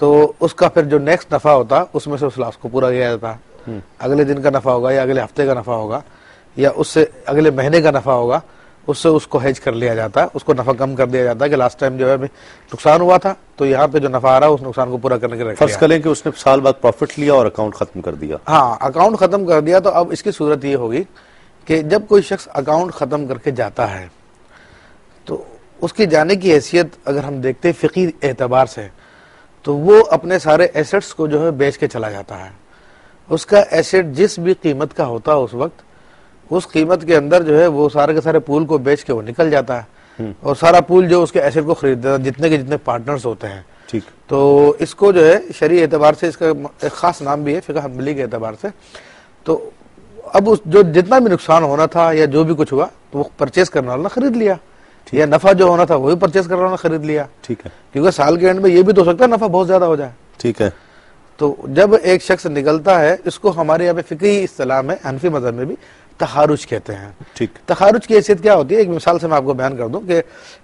تو اس کا پھر جو نیکسٹ نفع ہوتا ہے اس میں سے اس لاس کو پورا کیا جاتا ہے، اگلے دن کا نفع ہوگا یا اگلے ہفتے کا نفع ہوگا یا اس سے اگلے مہینے کا نفع ہوگا، اس سے اس کو ہیج کر لیا جاتا ہے، اس کو نفع کم کر دیا جاتا ہے کہ لاسٹ ٹائم جو ہے نقصان ہوا تھا تو یہاں پہ جو نفع آ رہا ہے اس نقصان کو پورا کرنے کے لیے فرض کریں کہ اس نے سال بعد پروفٹ لیا اور اکاؤنٹ ختم کر دیا۔ ہاں اکاؤنٹ ختم کر دیا، تو اب اس کی صورت یہ ہوگی کہ جب کوئی شخص اکاؤنٹ ختم کر کے جاتا ہے تو اس کی جانے کی حیثیت اگر ہم دیکھتے ہیں فقہی اعتبار سے تو وہ اپنے سارے ایسٹس کو جو ہے بیچ کے چلا جاتا ہے۔ اس کا ایسٹ جس بھی قیمت کا ہوتا ہے اس وقت، اس قیمت کے اندر جو ہے وہ سارے کے سارے پول کو بیچ کے وہ نکل جاتا ہے اور سارا پول جو اس کے ایسٹ کو خرید دیتا ہے، جتنے کے جتنے پارٹنرز ہوتے ہیں۔ ٹھیک، تو اس کو جو ہے شرعی اعتبار سے اس کا ایک خاص نام بھی ہے فقہ حنبلی کے اعتبار سے۔ تو اب جو جتنا بھی نقصان ہونا تھا یا جو بھی کچھ ہوا تو وہ پرچیز کرنے والا نے خرید لیا، یا نفع جو ہونا تھا وہی پرچیز کرنے والا نے خرید لیا۔ ٹھیک ہے، کیونکہ سال کے اینڈ میں یہ بھی تو ہو سکتا ہے نفع بہت زیادہ ہو جائے۔ ٹھیک ہے، تو جب ایک شخص نکلتا ہے، اس کو ہمارے یہاں پہ فقہی اصطلاح میں حنفی مذہب میں بھی تخارج کہتے ہیں۔ ٹھیک، تخارج کی حیثیت کیا ہوتی ہے؟ ایک مثال سے میں آپ کو بیان کر دوں کہ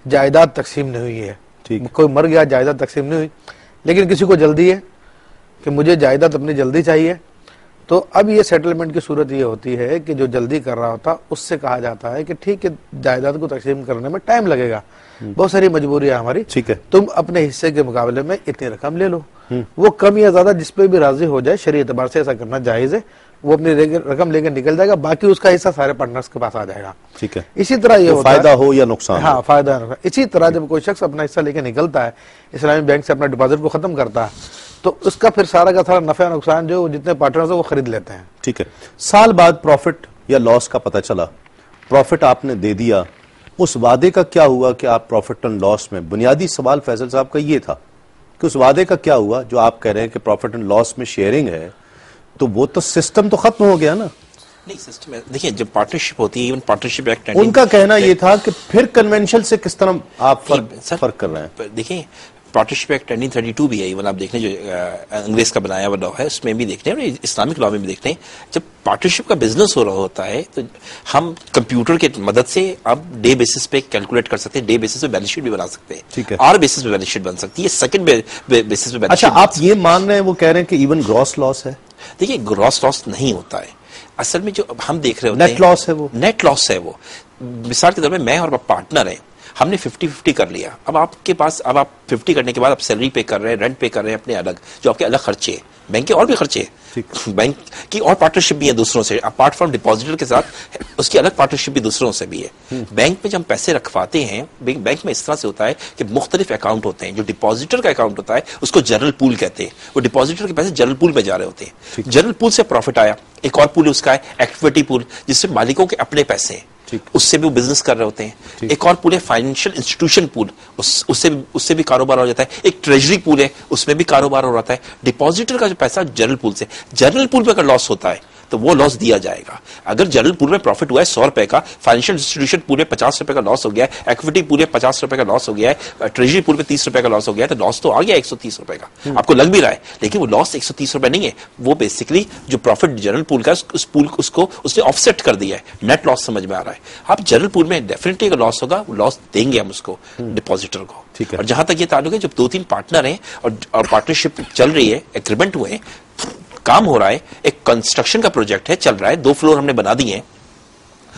جائیداد تقسیم نہیں ہوئی ہے، ٹھیک، کوئی مر گیا، جائیداد تقسیم نہیں ہوئی، لیکن کسی کو جلدی ہے کہ مجھے جائیداد اپنی جلدی چاہیے، تو اب یہ سیٹلمنٹ کی صورت یہ ہوتی ہے کہ جو جلدی کر رہا ہوتا اس سے کہا جاتا ہے کہ ٹھیک ہے جائیداد کو تقسیم کرنے میں ٹائم لگے گا، بہت ساری مجبوریاں ہماری، ٹھیک ہے، تم اپنے حصے کے مقابلے میں اتنی رقم لے لو، وہ کم یا زیادہ جس پہ بھی راضی ہو جائے شرعی اعتبار سے ایسا کرنا جائز ہے، وہ اپنی رقم لے کے نکل جائے گا، باقی اس کا حصہ سارے پارٹنرز کے پاس آ جائے گا۔ ٹھیک ہے، اسی طرح یہ ہوتا ہے، فائدہ ہو یا نقصان، ہاں فائدہ نقصان۔ اسی طرح جب کوئی شخص اپنا حصہ لے کے نکلتا ہے، اسلامی بینک سے اپنا ڈپازٹ کو ختم کرتا ہے، تو اس کا پھر سارا کا سارا نفع نقصان جو جتنے پارٹنرز ہیں وہ خرید لیتے ہیں۔ ٹھیک ہے، سال بعد پروفٹ یا لاس کا پتہ چلا، پروفٹ آپ نے دے دیا، اس وعدے کا کیا ہوا کہ آپ پروفٹ اینڈ لاس میں؟ بنیادی سوال فیصل صاحب کا یہ تھا کہ اس وعدے کا کیا ہوا جو آپ کہہ رہے ہیں کہ پروفٹ اینڈ لاس میں شیئرنگ ہے، تو وہ تو سسٹم تو ختم ہو گیا نا؟ نہیں سسٹم ہے، دیکھیں جب پارٹنرشپ ہوتی ہے، ایون پارٹنرشپ ایکٹ ان کا کہنا یہ تھا کہ پھر کنونشن سے کس طرح آپ فرق کر رہے ہیں؟ دیکھیں پارٹنرشپ ایکٹ 1932 بھی ہے، ایون آپ دیکھ لیں جو انگریز کا بنایا ہوا لا ہے اس میں بھی دیکھتے ہیں اور اسلامک لا میں بھی دیکھتے ہیں، جب پارٹنرشپ کا بزنس ہو رہا ہوتا ہے تو ہم کمپیوٹر کی مدد سے اب ڈے بیسس پہ کیلکولیٹ کر سکتے ہیں، ڈے بیسس پہ بیلنس شیٹ بھی بنا سکتے ہیں، ٹھیک ہے، آر بیسس پہ بیلنس شیٹ بن سکتی ہے، سیکنڈ بیسس پہ بیلنس اچھا شیٹ۔ آپ یہ مان رہے ہیں، وہ کہہ رہے ہیں کہ ایون گراس لاس ہے؟ دیکھیے گراس لاس نہیں ہوتا ہے، اصل میں جو ہم دیکھ رہے ہوتے ہیں نیٹ لاس ہے، وہ نیٹ لاس ہے۔ وہ مثال کے طور پہ میں اور پارٹنر ہیں، ہم نے 50-50 کر لیا، اب آپ کے پاس اب آپ 50 کرنے کے بعد آپ سیلری پے کر رہے ہیں، رینٹ پے کر رہے ہیں اپنے الگ، جو آپ کے الگ خرچے ہیں، بینک کے اور بھی خرچے ہیں، بینک کی اور پارٹنرشپ بھی ہے دوسروں سے، اپارٹ فرام ڈپازیٹر کے ساتھ اس کی الگ پارٹنرشپ بھی دوسروں سے بھی ہے۔ بینک میں جب ہم پیسے رکھواتے ہیں، بینک میں اس طرح سے ہوتا ہے کہ مختلف اکاؤنٹ ہوتے ہیں، جو ڈپازیٹر کا اکاؤنٹ ہوتا ہے اس کو جنرل پول کہتے ہیں، وہ ڈپازیٹر کے پیسے جنرل پول میں جا رہے ہوتے ہیں، جنرل پول سے پروفٹ آیا، ایک اور پول اس کا ہے ایکٹیویٹی پول جس سے مالکوں کے اپنے پیسے ہیں، اس سے بھی وہ بزنس کر رہے ہوتے ہیں، ایک اور پول ہے فائنینشیل انسٹیٹیوشن پول، اس سے بھی کاروبار ہو جاتا ہے، ایک ٹریجری پول ہے اس میں بھی کاروبار ہو رہتا ہے۔ ڈپازیٹر کا جو پیسہ جنرل پول سے، جنرل پول میں اگر لاس ہوتا ہے تو وہ لاس دیا جائے گا۔ اگر جنرل پول میں پروفٹ ہوا ہے 100 روپے کا، فائنینشیل انسٹیٹیوشن پول میں 50 روپے کا لاس ہو گیا ہے، ایکویٹی پول میں 50 روپے کا لاس ہو گیا ہے، ٹریجری پول میں 30 روپے کا لاس ہو گیا ہے، تو لاس تو آ گیا 130 روپے کا، آپ کو لگ بھی رہا ہے، لیکن وہ لاس 130 روپے نہیں ہے، وہ بیسکلی جو پروفٹ جنرل پول کا اس پول کو اس نے آف سیٹ کر دیا ہے، نیٹ لاس سمجھ میں آ رہا ہے۔ آپ جنرل پول میں ڈیفینیٹلی اگر لاس ہوگا وہ لاس دیں گے ہم اس کو ڈپازیٹر کو۔ اور جہاں تک یہ تعلق ہے، جب 2-3 پارٹنر ہیں اور پارٹنرشپ چل رہی ہے، ایگریمنٹ ہوئے ہیں، کام ہو رہا ہے، ایک کنسٹرکشن کا پروجیکٹ ہے چل رہا ہے، 2 فلور ہم نے بنا دیے ہیں،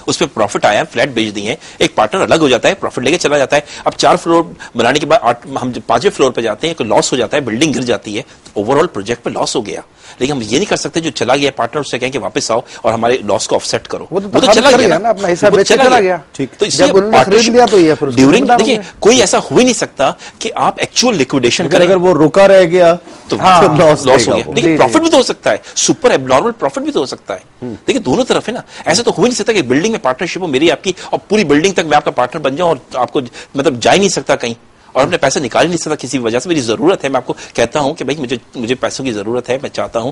اس پہ پروفٹ آیا, فلیٹ بیچ دیے, ایک پارٹنر الگ ہو جاتا ہے, پروفٹ لے کے چلا جاتا ہے. اب 4 فلور بنانے کے بعد ہم 5ویں فلور پہ جاتے ہیں, کوئی لاس ہو جاتا ہے, بلڈنگ گر جاتی ہے, تو اوور آل پروجیکٹ پہ لاس ہو گیا. لیکن ہم یہ نہیں کر سکتے جو چلا گیا پارٹنر اس سے کہیں کہ واپس آؤ اور ہمارے لاس کو آف سیٹ کرو. وہ تو چلا گیا نا, اپنا حصہ بیچ کے چلا گیا. تو اس لیے خرید لیا تو یہ ڈیورنگ دیکھیے کوئی ایسا ہو ہی نہیں سکتا کہ آپ ایکچوئل لیکویڈیشن کریں. اگر وہ رکا رہ گیا تو لاس ہو گیا. لیکن پروفٹ بھی تو ہو سکتا ہے, سپر ایب نارمل پروفٹ بھی تو ہو سکتا ہے. دیکھیں دونوں طرف ہے نا, ایسا تو ہو ہی نہیں سکتا کہ بلڈنگ میں پارٹنرشپ ہو میری آپ کی اور پوری بلڈنگ تک میں آپ کا پارٹنر بن جاؤں اور آپ کو مطلب جا ہی نہیں سکتا کہیں اور اپنے پیسے نکال ہی نہیں سکتا کسی وجہ سے. میری ضرورت ہے, میں آپ کو کہتا ہوں کہ بھائی مجھے پیسوں کی ضرورت ہے, میں چاہتا ہوں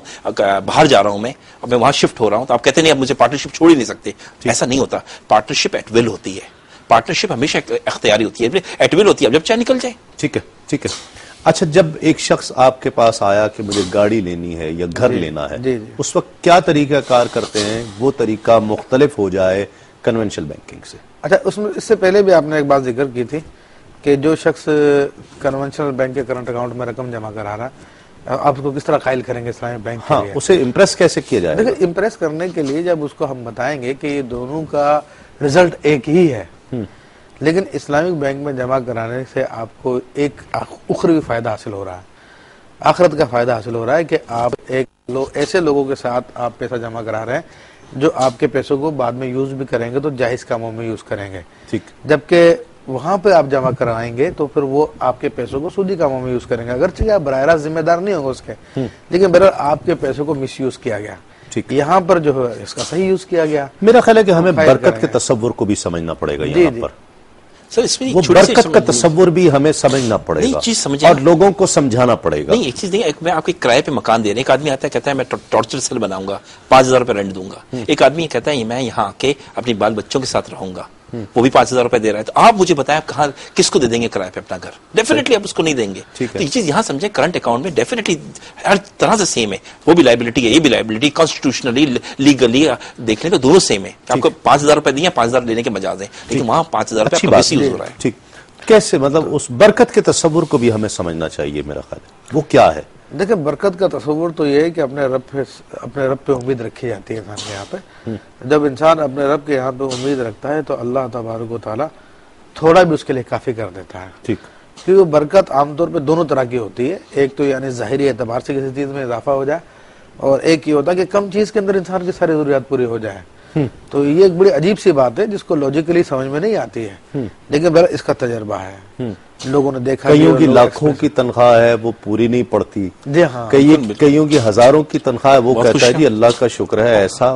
باہر جا رہا ہوں میں اور میں وہاں شفٹ ہو رہا ہوں, تو آپ کہتے نہیں آپ مجھے پارٹنرشپ چھوڑ ہی نہیں سکتے. ایسا نہیں ہوتا. پارٹنرشپ ایٹ ول ہوتی ہے, پارٹنرشپ ہمیشہ اختیاری ہوتی ہے, ایٹ ول ہوتی ہے, اب جب چاہے نکل جائے. ٹھیک ہے, ٹھیک ہے. اچھا, جب ایک شخص آپ کے پاس آیا کہ مجھے گاڑی لینی ہے یا گھر لینا ہے, اس وقت کیا طریقہ کار کرتے ہیں وہ طریقہ مختلف ہو جائے کنونشنل بینکنگ سے؟ اچھا, اس سے پہلے بھی آپ نے ایک بات ذکر کی تھی کہ جو شخص کنونشنل بینک کے کرنٹ اکاؤنٹ میں رقم جمع کرا رہا ہے, آپ اس کو کس طرح قائل کریں گے اسلامی بینک کے لیے؟ اسے امپریس کیسے کیا جائے؟ دیکھیں, امپریس کرنے کے لیے جب اس کو ہم بتائیں گے کہ یہ دونوں کا رزلٹ ایک ہی ہے, لیکن اسلامک بینک میں جمع کرانے سے آپ کو ایک اخروی فائدہ حاصل ہو رہا ہے, آخرت کا فائدہ حاصل ہو رہا ہے کہ آپ ایسے لوگوں کے ساتھ آپ پیسہ جمع کرا رہے ہیں جو آپ کے پیسوں کو بعد میں یوز بھی کریں گے تو جائز کاموں میں یوز کریں گے. جبکہ وہاں پہ آپ جمع کرائیں گے تو پھر وہ آپ کے پیسوں کو سودی کاموں میں یوز کریں گے. اگرچہ آپ براہ راست ذمہ دار نہیں ہوں گے اس کے, لیکن بہرحال آپ کے پیسوں کو مس یوز کیا گیا, یہاں پر جو ہے اس کا صحیح یوز کیا گیا. میرا خیال ہے کہ ہمیں برکت کے تصور کو بھی سمجھنا پڑے گا یہاں پر. وہ برکت کا تصور بھی ہمیں سمجھنا پڑے گا اور لوگوں کو سمجھانا پڑے گا. نہیں, ایک چیز نہیں, میں آپ کو کرائے پہ مکان دے رہے ہیں, ایک آدمی آتا ہے کہتا ہے میں ٹارچر سیل بناؤں گا, 5,000 روپے رینٹ دوں گا. ایک آدمی کہتا ہے میں یہاں آ کے اپنی بال بچوں کے ساتھ رہوں گا, وہ بھی 5,000 روپے دے رہا ہے. تو آپ مجھے بتائیں آپ کہاں کس کو دے دیں گے کرائے پہ اپنا گھر؟ ڈیفینیٹلی آپ اس کو نہیں دیں گے. تو یہ چیز یہاں سمجھیں, کرنٹ اکاؤنٹ میں ڈیفینیٹلی ہر طرح سے سیم ہے, وہ بھی لائبلٹی ہے, یہ بھی لائبلٹی, کانسٹیٹیوشنلی لیگلی دیکھنے تو دونوں سیم ہے. آپ کو 5,000 روپے دیں, 5,000 لینے کے مجاز ہیں, لیکن وہاں 5,000 روپے کا مس یوز ہو رہا ہے. کیسے, مطلب اس برکت کے تصور کو بھی ہمیں سمجھنا چاہیے. میرا خیال ہے وہ کیا ہے؟ دیکھیں, برکت کا تصور تو یہ ہے کہ اپنے رب پہ امید رکھی جاتی ہے انسان کے یہاں پہ. جب انسان اپنے رب کے یہاں پہ امید رکھتا ہے تو اللہ تبارک و تعالیٰ تھوڑا بھی اس کے لیے کافی کر دیتا ہے. کیونکہ وہ برکت عام طور پہ دونوں طرح کی ہوتی ہے. ایک تو یعنی ظاہری اعتبار سے کسی چیز میں اضافہ ہو جائے, اور ایک یہ ہوتا ہے کہ کم چیز کے اندر انسان کی ساری ضروریات پوری ہو جائے. تو یہ ایک بڑی عجیب سی بات ہے جس کو لاجیکلی سمجھ میں نہیں آتی ہے, لیکن بہرحال اس کا تجربہ ہے. لوگوں نے دیکھا کئیوں کی لاکھوں کی تنخواہ ہے وہ پوری نہیں پڑتی, کئیوں کی ہزاروں کی تنخواہ ہے وہ کہتا ہے جی اللہ کا شکر ہے, ایسا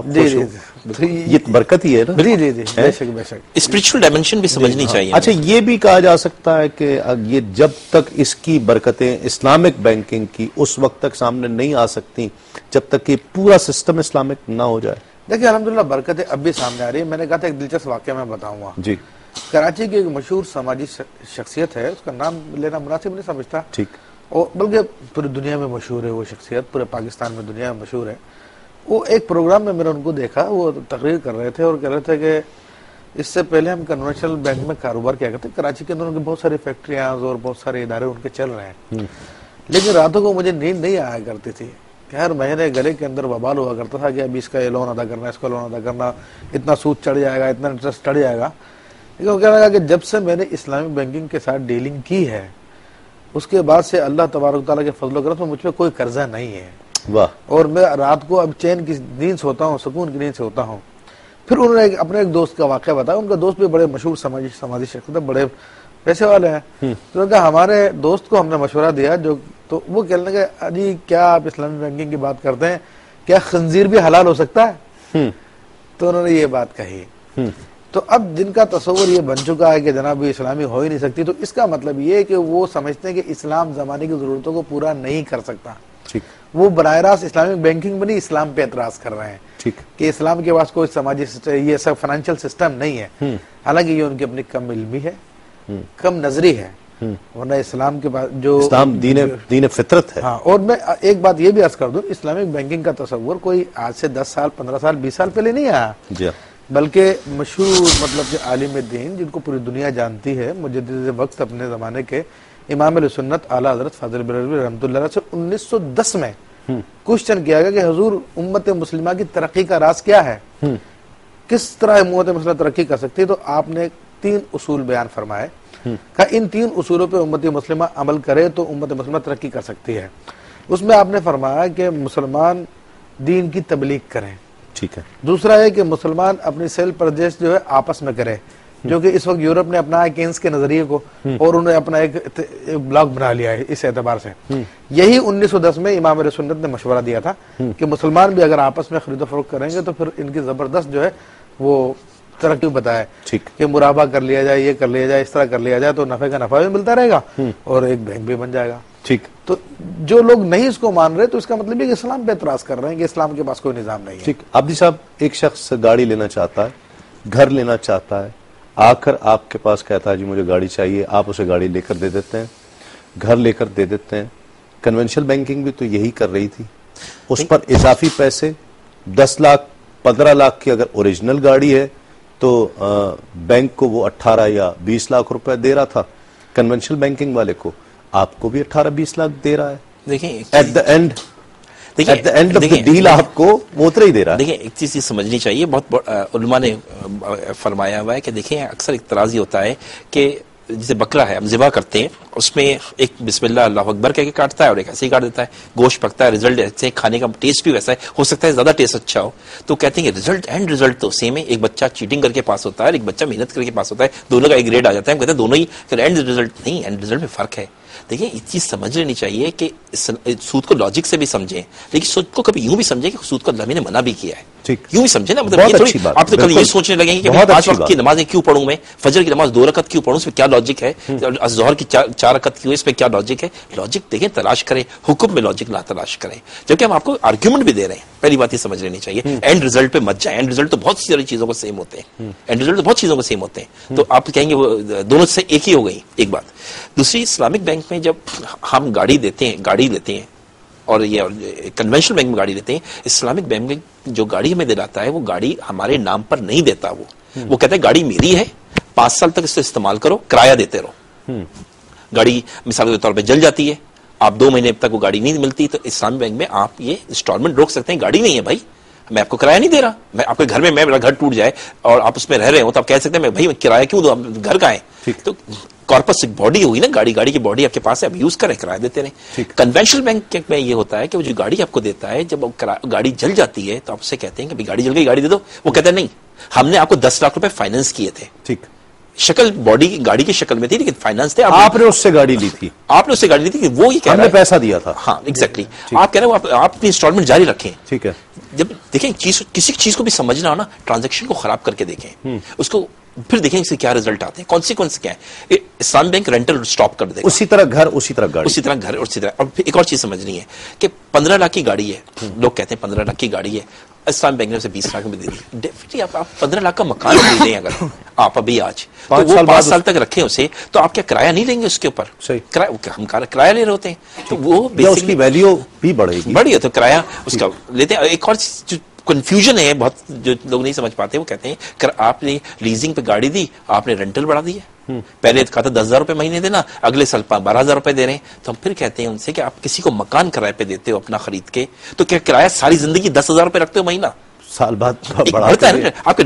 یہ برکت ہی ہے نا. جی جی جی, بے شک بے شک. اسپرچول ڈائمنشن بھی سمجھنی چاہیے. اچھا, یہ بھی کہا جا سکتا ہے کہ یہ جب تک اس کی برکتیں اسلامک بینکنگ کی اس وقت تک سامنے نہیں آ سکتی جب تک کہ پورا سسٹم اسلامک نہ ہو جائے. دیکھیں, الحمدللہ برکتیں اب بھی سامنے آ رہی ہے. میں نے کہا تھا ایک دلچسپ واقعہ میں بتاؤں گا. جی. کراچی کی ایک مشہور سماجی شخصیت ہے, اس کا نام لینا مناسب نہیں سمجھتا, ٹھیک, اور بلکہ پوری دنیا میں مشہور ہے وہ شخصیت, پورے پاکستان میں دنیا میں مشہور ہے. وہ ایک پروگرام میں نے ان کو دیکھا, وہ تقریر کر رہے تھے اور کہہ رہے تھے کہ اس سے پہلے ہم کنونشنل بینک میں کاروبار کیا کرتے. کراچی کے اندر ان کی بہت ساری فیکٹریاں اور بہت سارے ادارے ان کے چل رہے ہیں, لیکن راتوں کو مجھے نیند نہیں آیا کرتی تھی. ہر مہینے گلے کے اندر ببال ہوا کرتا تھا کہ اب اس کا یہ لون ادا کرنا, اس کا لون ادا کرنا, اتنا سود چڑھ جائے گا, اتنا انٹرسٹ چڑھ جائے گا. لیکن وہ کہنے لگا کہ جب سے میں نے اسلامک بینکنگ کے ساتھ ڈیلنگ کی ہے اس کے بعد سے اللہ تبارک تعالیٰ کے فضل و کرم سے مجھ پہ کوئی قرضہ نہیں ہے. واہ. اور میں رات کو اب چین کی نیند سے ہوتا ہوں, سکون کی نیند سے ہوتا ہوں. پھر انہوں نے اپنے ایک دوست کا واقعہ بتایا. ان کا دوست بھی بڑے مشہور سماجی شخصیت ہے, بڑے پیسے والے ہیں. تو کہا ہمارے دوست کو ہم نے مشورہ دیا, تو وہ کہنے لگے جی کیا آپ اسلامک بینکنگ کی بات کرتے ہیں, کیا خنزیر بھی حلال ہو سکتا ہے؟ تو انہوں نے یہ بات کہی. تو اب جن کا تصور یہ بن چکا ہے کہ جناب یہ اسلامی ہو ہی نہیں سکتی, تو اس کا مطلب یہ ہے کہ وہ سمجھتے ہیں کہ اسلام زمانے کی ضرورتوں کو پورا نہیں کر سکتا. وہ براہ راست اسلامک بینکنگ میں نہیں, اسلام پہ اعتراض کر رہے ہیں کہ اسلام کے پاس کوئی سماجی یہ سب فائنینشیل سسٹم نہیں ہے. حالانکہ یہ ان کی اپنی کم علمی ہے, کم نظری ہے, ورنہ اسلام کے پاس جو اسلام دین فطرت ہے. ہاں, اور میں ایک بات یہ بھی عرض کر دوں, اسلامک بینکنگ کا تصور کوئی آج سے 10 سال 15 سال 20 سال پہلے نہیں آیا, بلکہ مشہور مطلب عالم دین جن کو پوری دنیا جانتی ہے, مجدد وقت اپنے زمانے کے امام علیہ سنت اعلیٰ حضرت فاضل بریلوی رحمۃ اللہ علیہ سے 1910 میں کوشچن کیا گیا کہ حضور امت مسلمہ کی ترقی کا راز کیا ہے. کس طرح امت مسلمہ ترقی کر سکتی ہے، تو آپ نے 3 اصول بیان فرمائے کہ ان 3 اصولوں پہ امت مسلمہ عمل کرے تو امت مسلمہ ترقی کر سکتی ہے۔ اس میں آپ نے فرمایا کہ مسلمان دین کی تبلیغ کریں، ٹھیک ہے۔ دوسرا ہے کہ مسلمان اپنی سیل پرچیز جو ہے آپس میں کرے، جو کہ اس وقت یورپ نے اپنا کینز کے نظریے کو اور انہوں نے اپنا ایک بلاک بنا لیا ہے اس اعتبار سے۔ یہی 1910 میں امام اہل سنت نے مشورہ دیا تھا کہ مسلمان بھی اگر آپس میں خرید و فروخت کریں گے تو پھر ان کی زبردست جو ہے وہ ترقی بتایا کہ مرابہ کر لیا جائے، یہ کر لیا جائے، اس طرح کر لیا جائے تو نفع کا نفع بھی ملتا رہے گا اور ایک بینک بھی بن جائے گا۔ ٹھیک، تو جو لوگ نہیں اس کو مان رہے تو اس کا مطلب ہے کہ اسلام پہ اعتراض کر رہے ہیں کہ اسلام کے پاس کوئی نظام نہیں ہے۔ ٹھیک، عابدی صاحب، ایک شخص گاڑی لینا چاہتا ہے، گھر لینا چاہتا ہے، آ کر آپ کے پاس کہتا ہے جی مجھے گاڑی چاہیے، آپ اسے گاڑی لے کر دے دیتے ہیں، گھر لے کر دے دیتے ہیں۔ کنونشنل بینکنگ بھی تو یہی کر رہی تھی، اس پر اضافی پیسے 10 لاکھ 15 لاکھ کی اگر اوریجنل گاڑی ہے تو بینک کو وہ 18 یا 20 لاکھ روپے دے رہا تھا، کنونشنل بینکنگ والے کو آپ کو بھی 18-20 لاکھ دے رہا ہے۔ دیکھیں at the end of the deal آپ کو وہ اتنا ہی دے رہا ہے۔ دیکھیں ایک چیز یہ سمجھنی چاہیے، بہت علماء نے فرمایا ہوا ہے کہ دیکھیں اکثر اعتراض یہ ہوتا ہے کہ جسے بکرا ہے ہم ذبح کرتے ہیں، اس میں ایک بسم اللہ اللہ اکبر کہہ کے کاٹتا ہے اور ایک ایسے ہی کاٹ دیتا ہے، گوشت پکتا ہے، ریزلٹ ایسے، کھانے کا ٹیسٹ بھی ویسا ہے، ہو سکتا ہے زیادہ ٹیسٹ اچھا ہو، تو کہتے ہیں کہ ریزلٹ تو سیم ہے، ایک بچہ چیٹنگ کر کے پاس ہوتا ہے اور ایک بچہ محنت کر کے پاس ہوتا ہے، دونوں کا ایک گریڈ آ جاتا ہے، ہم کہتے ہیں دونوں ہی، اینڈ ریزلٹ نہیں، اینڈ ریزلٹ میں فرق ہے۔ دیکھیں یہ چیز سمجھ لینی چاہیے کہ سود کو لاجک سے بھی سمجھیں، لیکن سود کو کبھی یوں بھی سمجھیں کہ سود کو اللہ نے منع بھی کیا ہے، یوں بھی سمجھیں نا، مطلب آپ تو کبھی یہ سوچنے لگیں گے کہ 5 وقت کی نمازیں کیوں پڑھوں میں، فجر کی نماز 2 رکعت کیوں پڑھوں، اس میں کیا لاجک ہے، ظہر کی 4 رکعت کیوں، اس میں کیا لاجک ہے۔ لاجک دیکھیں تلاش کریں، حکم میں لاجک نہ تلاش کریں، جبکہ ہم آپ کو آرگیومنٹ بھی دے رہے ہیں۔ پہلی بات یہ سمجھ لینی چاہیے، اینڈ ریزلٹ پہ مت جائیں، اینڈ ریزلٹ تو بہت ساری چیزوں کو سیم ہوتے ہیں، اینڈ ریزلٹ تو بہت چیزوں کو سیم ہوتے ہیں، تو آپ کہیں گے وہ دونوں سے ایک ہی ہو گئی۔ ایک بات دوسری، اسلامک بینک میں جب ہم گاڑی لیتے ہیں اور یہ کنونشنل بینک میں گاڑی لیتے ہیں، اسلامک بینک میں جو گاڑی ہمیں دلاتا ہے وہ گاڑی ہمارے نام پر نہیں دیتا، وہ کہتا ہے گاڑی میری ہے، 5 سال تک اس سے استعمال کرو، کرایہ دیتے رہو۔ گاڑی مثال کے طور پہ جل جاتی ہے، آپ 2 مہینے تک وہ گاڑی نہیں ملتی، تو اسلامک بینک میں آپ یہ انسٹالمنٹ روک سکتے ہیں، گاڑی نہیں ہے بھائی، میں آپ کو کرایہ نہیں دے رہا، میں آپ کے گھر میں میرا گھر ٹوٹ جائے اور آپ اس میں رہ رہے ہو تو آپ کہہ سکتے ہیں بھائی میں کرایہ کیوں دوں، گھر کا ہے، تو کارپس ایک باڈی ہوگی نا، گاڑی کی باڈی آپ کے پاس ہے، آپ یوز کریں، کرایہ دیتے رہیں۔ کنونشنل بینک میں یہ ہوتا ہے کہ وہ جو گاڑی آپ کو دیتا ہے، جب گاڑی جل جاتی ہے تو آپ اسے کہتے ہیں کہ گاڑی جل گئی، گاڑی دے دو، وہ کہتے ہیں نہیں، ہم نے آپ کو 10 لاکھ روپے فائنانس کیے تھے، ٹھیک، شکل باڈی گاڑی کی شکل میں تھی لیکن فائنانس تھے، آپ نے اس سے گاڑی لی تھی، وہ یہ کہہ رہا ہے پیسہ دیا تھا، ہاں ایگزیکٹلی، آپ کہہ رہے ہیں آپ اپنی انسٹالمنٹ جاری رکھیں، ٹھیک ہے۔ جب دیکھیں کسی چیز کو بھی سمجھنا ہو نا، ٹرانزیکشن کو خراب کر کے دیکھیں، اس کو پھر دیکھیں اس سے کیا رزلٹ آتے ہیں، کانسیکوینس کیا ہے۔ اسلام بینک رینٹل سٹاپ کر دے گا، اسی طرح گھر، اسی طرح گاڑی، اسی طرح گھر، اسی طرح۔ اور پھر ایک اور چیز سمجھنی ہے کہ 15 لاکھ کی گاڑی ہے، لوگ کہتے ہیں 15 لاکھ کی گاڑی ہے، اسلام بینک نے اسے 20 لاکھ میں دے دی، ڈیفینیٹلی آپ 15 لاکھ کا مکان لے لیں اگر آپ ابھی آج، تو وہ 5 سال تک رکھیں اسے، تو آپ کیا کرایہ نہیں لیں گے اس کے اوپر، ہم کرایہ لے رہے ہوتے ہیں، تو وہ اس کی ویلیو بھی بڑھی ہے، تو کرایہ اس کا لیتے ہیں۔ ایک اور کنفیوژن ہے بہت، جو لوگ نہیں سمجھ پاتے، وہ کہتے ہیں آپ نے لیزنگ پہ گاڑی دی، آپ نے رینٹل بڑھا دیا، پہلے کہا تھا 10,000 روپے مہینے دینا، اگلے سال 12,000 روپے دے رہے ہیں، تو ہم پھر کہتے ہیں ان سے کہ آپ کسی کو مکان کرائے پہ دیتے ہو اپنا خرید کے، تو کیا کرایہ ساری زندگی 10,000 روپے رکھتے ہو مہینہ، سال بعد بڑھتا ہے نا، آپ کے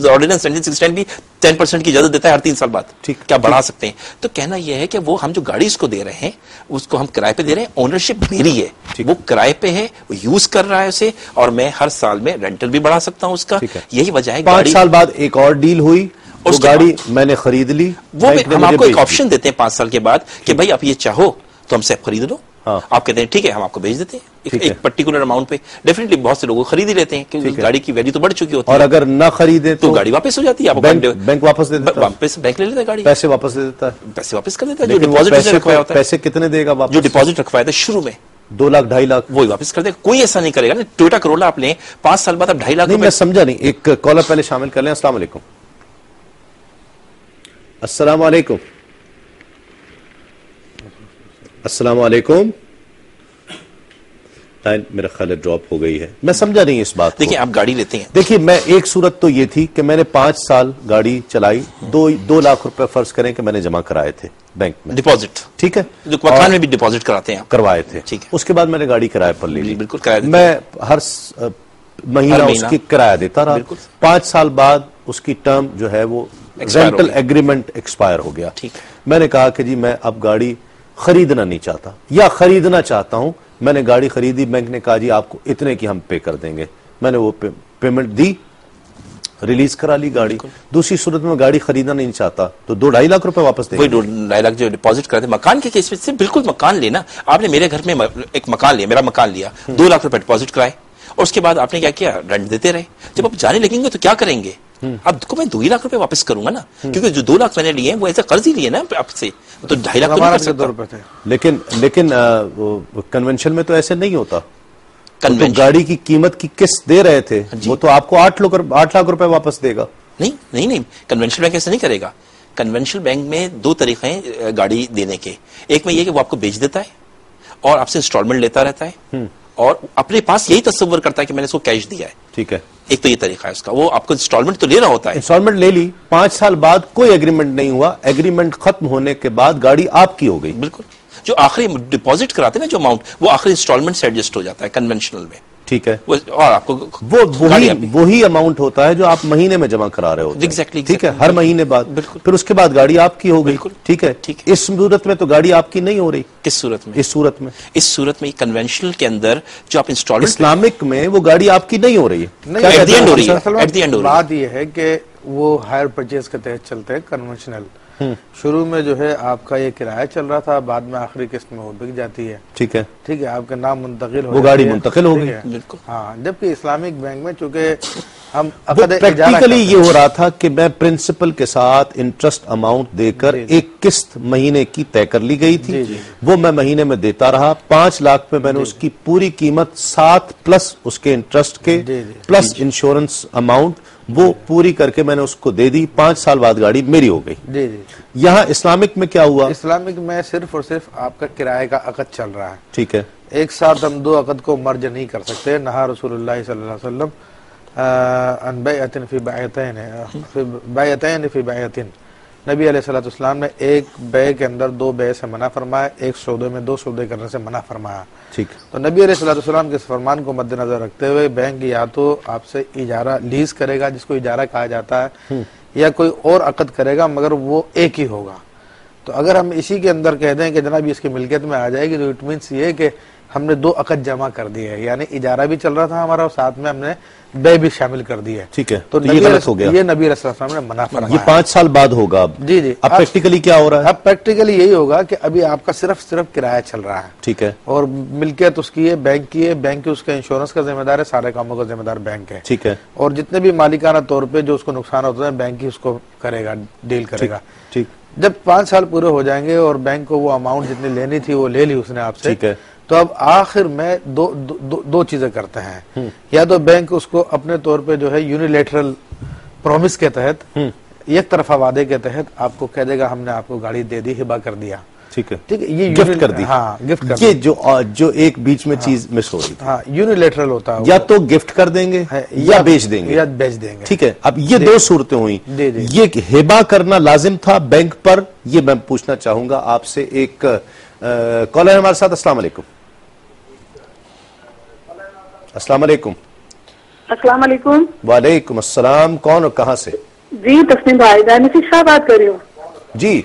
آرڈیننس 1969 بھی 10% کی اجازت دیتا ہے ہر 3 سال بعد، کیا بڑھا سکتے ہیں۔ تو کہنا یہ ہے کہ وہ ہم جو گاڑی اس کو دے رہے ہیں اس کو ہم کرائے پہ دے رہے ہیں، اونرشپ میری ہے، وہ کرائے پہ ہے، وہ یوز کر رہا ہے اسے، اور میں ہر سال میں رینٹل بھی بڑھا سکتا ہوں اس کا، یہی وجہ ہے۔ 5 سال بعد ایک اور ڈیل ہوئی، وہ گاڑی میں نے خرید لی، وہ ہم آپ کو ایک آپشن دیتے ہیں 5 سال کے بعد کہ بھائی آپ یہ چاہو تو ہم سے خرید لو، آپ کہتے ہیں ٹھیک ہے ہم آپ کو بھیج دیتے ہیں ایک پرٹیکولر اماؤنٹ پہ، ڈیفینیٹلی بہت سے لوگ خرید ہی لیتے ہیں کیونکہ گاڑی کی ویلیو تو بڑھ چکی ہوتی ہے، اور اگر نہ خریدے تو گاڑی واپس ہو جاتی ہے، بینک واپس دے دیتا ہے، واپس بینک لے لیتا ہے گاڑی، پیسے واپس دے دیتا ہے، پیسے واپس کر دیتا ہے، جو ڈپازٹ رکھوایا ہوتا ہے، پیسے کتنے دے گا واپس، جو ڈپازٹ رکھوایا تھا شروع میں 2 لاکھ 2.5 لاکھ وہی واپس کر دے گا، کوئی ایسا نہیں کرے گا نا۔ ٹویوٹا کرولا آپ لیں 5 سال بعد اب 2.5 لاکھ، میں سمجھا نہیں، ایک کالر پہلے شامل کر لیں۔ السلام علیکم۔ السلام علیکم۔ السلام علیکم۔ لائن میرا خیال ڈراپ ہو گئی ہے، میں سمجھا نہیں اس بات کو۔ دیکھیں آپ گاڑی لیتے ہیں، دیکھیں میں ایک صورت تو یہ تھی کہ میں نے 5 سال گاڑی چلائی، 2 لاکھ روپے فرض کریں کہ میں نے جمع کرائے تھے بینک میں، ڈپازٹ، ٹھیک ہے، جو مکان میں بھی ڈپازٹ کراتے ہیں، کروائے تھے، ٹھیک ہے، اس کے بعد میں نے گاڑی کرائے پر لی، بالکل کرایہ، میں ہر مہینہ اس کی کرایہ دیتا رہا. 5 سال بعد اس کی ٹرم جو ہے وہ رینٹل ایگریمنٹ ایکسپائر ہو گیا. میں نے کہا کہ جی میں اب گاڑی خریدنا نہیں چاہتا یا خریدنا چاہتا ہوں. میں نے گاڑی خریدی, بینک نے کہا جی آپ کو اتنے کی ہم پے کر دیں گے. میں نے وہ پیمنٹ دی, ریلیز کرا لی گاڑی. دوسری صورت میں گاڑی خریدنا نہیں چاہتا تو 2-2.5 لاکھ روپے واپس دے. وہی 2-2.5 لاکھ جو ڈپازٹ کرتے مکان کے کیس میں بالکل مکان لینا. آپ نے میرے گھر میں ایک مکان لیا, میرا مکان لیا, 2 لاکھ روپے ڈپازٹ کرائے اور اس کے بعد آپ نے کیا کیا, رینٹ دیتے رہے. جب آپ جانے لگیں گے تو کیا کریں گے؟ اب کو میں 2 لاکھ روپے واپس کروں گا نا, کیونکہ جو 2 لاکھ میں نے لیے ہیں وہ ایسے قرض ہی لیے نا آپ سے, تو 2.5 لاکھ. لیکن کنونشن میں تو ایسے نہیں ہوتا. گاڑی کی قیمت کی قسط دے رہے تھے وہ تو آپ کو 8 لاکھ روپے واپس دے گا. نہیں, کنونشنل بینک ایسے نہیں کرے گا. کنونشنل بینک میں 2 طریقے ہیں گاڑی دینے کے. ایک میں یہ کہ وہ آپ کو بیچ دیتا ہے اور آپ سے انسٹالمنٹ لیتا رہتا ہے اور اپنے پاس یہی تصور کرتا ہے کہ میں نے اس کو کیش دیا ہے. ٹھیک ہے, ایک تو یہ طریقہ ہے اس کا. وہ آپ کو انسٹالمنٹ تو لینا ہوتا ہے, انسٹالمنٹ لے لی, 5 سال بعد کوئی ایگریمنٹ نہیں ہوا, ایگریمنٹ ختم ہونے کے بعد گاڑی آپ کی ہو گئی. بالکل, جو آخری ڈپازٹ کراتے ہیں نا جو اماؤنٹ, وہ آخری انسٹالمنٹ سے ایڈجسٹ ہو جاتا ہے کنونشنل میں. ٹھیک ہے, اور آپ کو وہی اماؤنٹ ہوتا ہے جو آپ مہینے میں جمع کرا رہے ہوتے ہیں. ایگزیکٹلی, ٹھیک ہے, ہر مہینے بعد. پھر اس کے بعد گاڑی آپ کی ہو گئی. ٹھیک ہے, اس صورت میں تو گاڑی آپ کی نہیں ہو رہی. کس صورت میں؟ اس صورت میں کنونشنل کے اندر جو آپ انسٹالمنٹ, اسلامک میں وہ گاڑی آپ کی نہیں ہو رہی ہے. ایٹ دی اینڈ ہو رہی ہے. بات یہ ہے کہ وہ ہائر پرچیز کے تحت چلتے ہیں کنونشنل. شروع میں جو ہے آپ کا یہ کرایہ چل رہا تھا, بعد میں آخری قسط میں وہ بک جاتی ہے. ٹھیک ہے, ٹھیک ہے, آپ کا نام منتقل ہو, وہ گاڑی منتقل ہو گئی. ہاں, جبکہ اسلامک بینک میں چونکہ ہم پریکٹیکلی یہ ہو رہا تھا کہ میں پرنسپل کے ساتھ انٹرسٹ اماؤنٹ دے کر ایک قسط مہینے کی طے کر لی گئی تھی, وہ میں مہینے میں دیتا رہا. 5 لاکھ میں نے اس کی پوری قیمت 7 پلس اس کے انٹرسٹ کے پلس انشورنس اماؤنٹ وہ پوری کر کے میں نے اس کو دے دی. 5 سال بعد گاڑی میری ہو گئی. یہاں اسلامک میں کیا ہوا؟ اسلامک میں صرف اور صرف آپ کا کرائے کا عقد چل رہا ہے. ٹھیک ہے, ایک ساتھ ہم 2 عقد کو مرج نہیں کر سکتے. نہا رسول اللہ صلی اللہ علیہ وسلم ان بیعتن فی بیعتین فی بیعتین. نبی علیہ الصلوۃ والسلام نے ایک بے کے اندر 2 بے سے منع فرمایا, ایک سودے میں 2 سودے کرنے سے منع فرمایا. ٹھیک, تو نبی علیہ الصلوۃ والسلام کے اس فرمان کو مد نظر رکھتے ہوئے بینک یا تو آپ سے اجارہ لیز کرے گا, جس کو اجارہ کہا جاتا ہے, یا کوئی اور عقد کرے گا, مگر وہ ایک ہی ہوگا. تو اگر ہم اسی کے اندر کہہ دیں کہ جناب اس کی ملکیت میں آ جائے گی, تو اٹ مینس یہ کہ ہم نے 2 عقد جمع کر دیے ہیں, یعنی اجارہ بھی چل رہا تھا ہمارا اور ساتھ میں ہم نے بے بھی شامل کر دی ہے. ٹھیک ہے, تو یہ غلط ہو گیا. یہ نبی رسول اللہ علیہ وسلم نے منع فرمایا. یہ 5 سال بعد ہوگا. جی, اب پریکٹیکلی کیا ہو رہا ہے؟ اب پریکٹیکلی یہی ہوگا کہ ابھی آپ کا صرف کرایہ چل رہا ہے. ٹھیک ہے, اور ملکیت اس کی ہے, بینک کی ہے, بینک اس کا انشورنس کا ذمہ دار ہے, سارے کاموں کا ذمہ دار بینک ہے. ٹھیک ہے, اور جتنے بھی مالکانہ طور پہ جو اس کو نقصان ہوتا ہے بینک ہی اس کو کرے گا, ڈیل کرے گا. ٹھیک, جب 5 سال پورے ہو جائیں گے اور بینک کو وہ اماؤنٹ جتنی لینی تھی وہ لے لی اس نے آپ سے, ٹھیک ہے, تو اب آخر میں دو چیزیں کرتے ہیں. یا تو بینک اس کو اپنے طور پہ جو ہے یونیلیٹرل پرومس کے تحت, ایک طرفہ وعدے کے تحت آپ کو کہہ دے گا ہم نے آپ کو گاڑی دے دی, ہبہ کر دیا. ٹھیک ہے, ٹھیک ہے, یہ گفٹ کر دی. ہاں, گفٹ کر دی. جو ایک بیچ میں چیز مس ہو رہی تھی. ہاں, یونیلیٹرل ہوتا ہے, یا تو گفٹ کر دیں گے یا بیچ دیں گے. ٹھیک ہے, اب یہ 2 صورتیں ہوئی. یہ ہبہ کرنا لازم تھا بینک پر, یہ میں پوچھنا چاہوں گا آپ سے. ایک کالر ہمارے ساتھ. السلام علیکم. السلام علیکم. السلام علیکم. وعلیکم السلام. کون اور کہاں سے؟ جی تسنیم بھائی, دانش شاہ بات کر رہی ہوں. جی,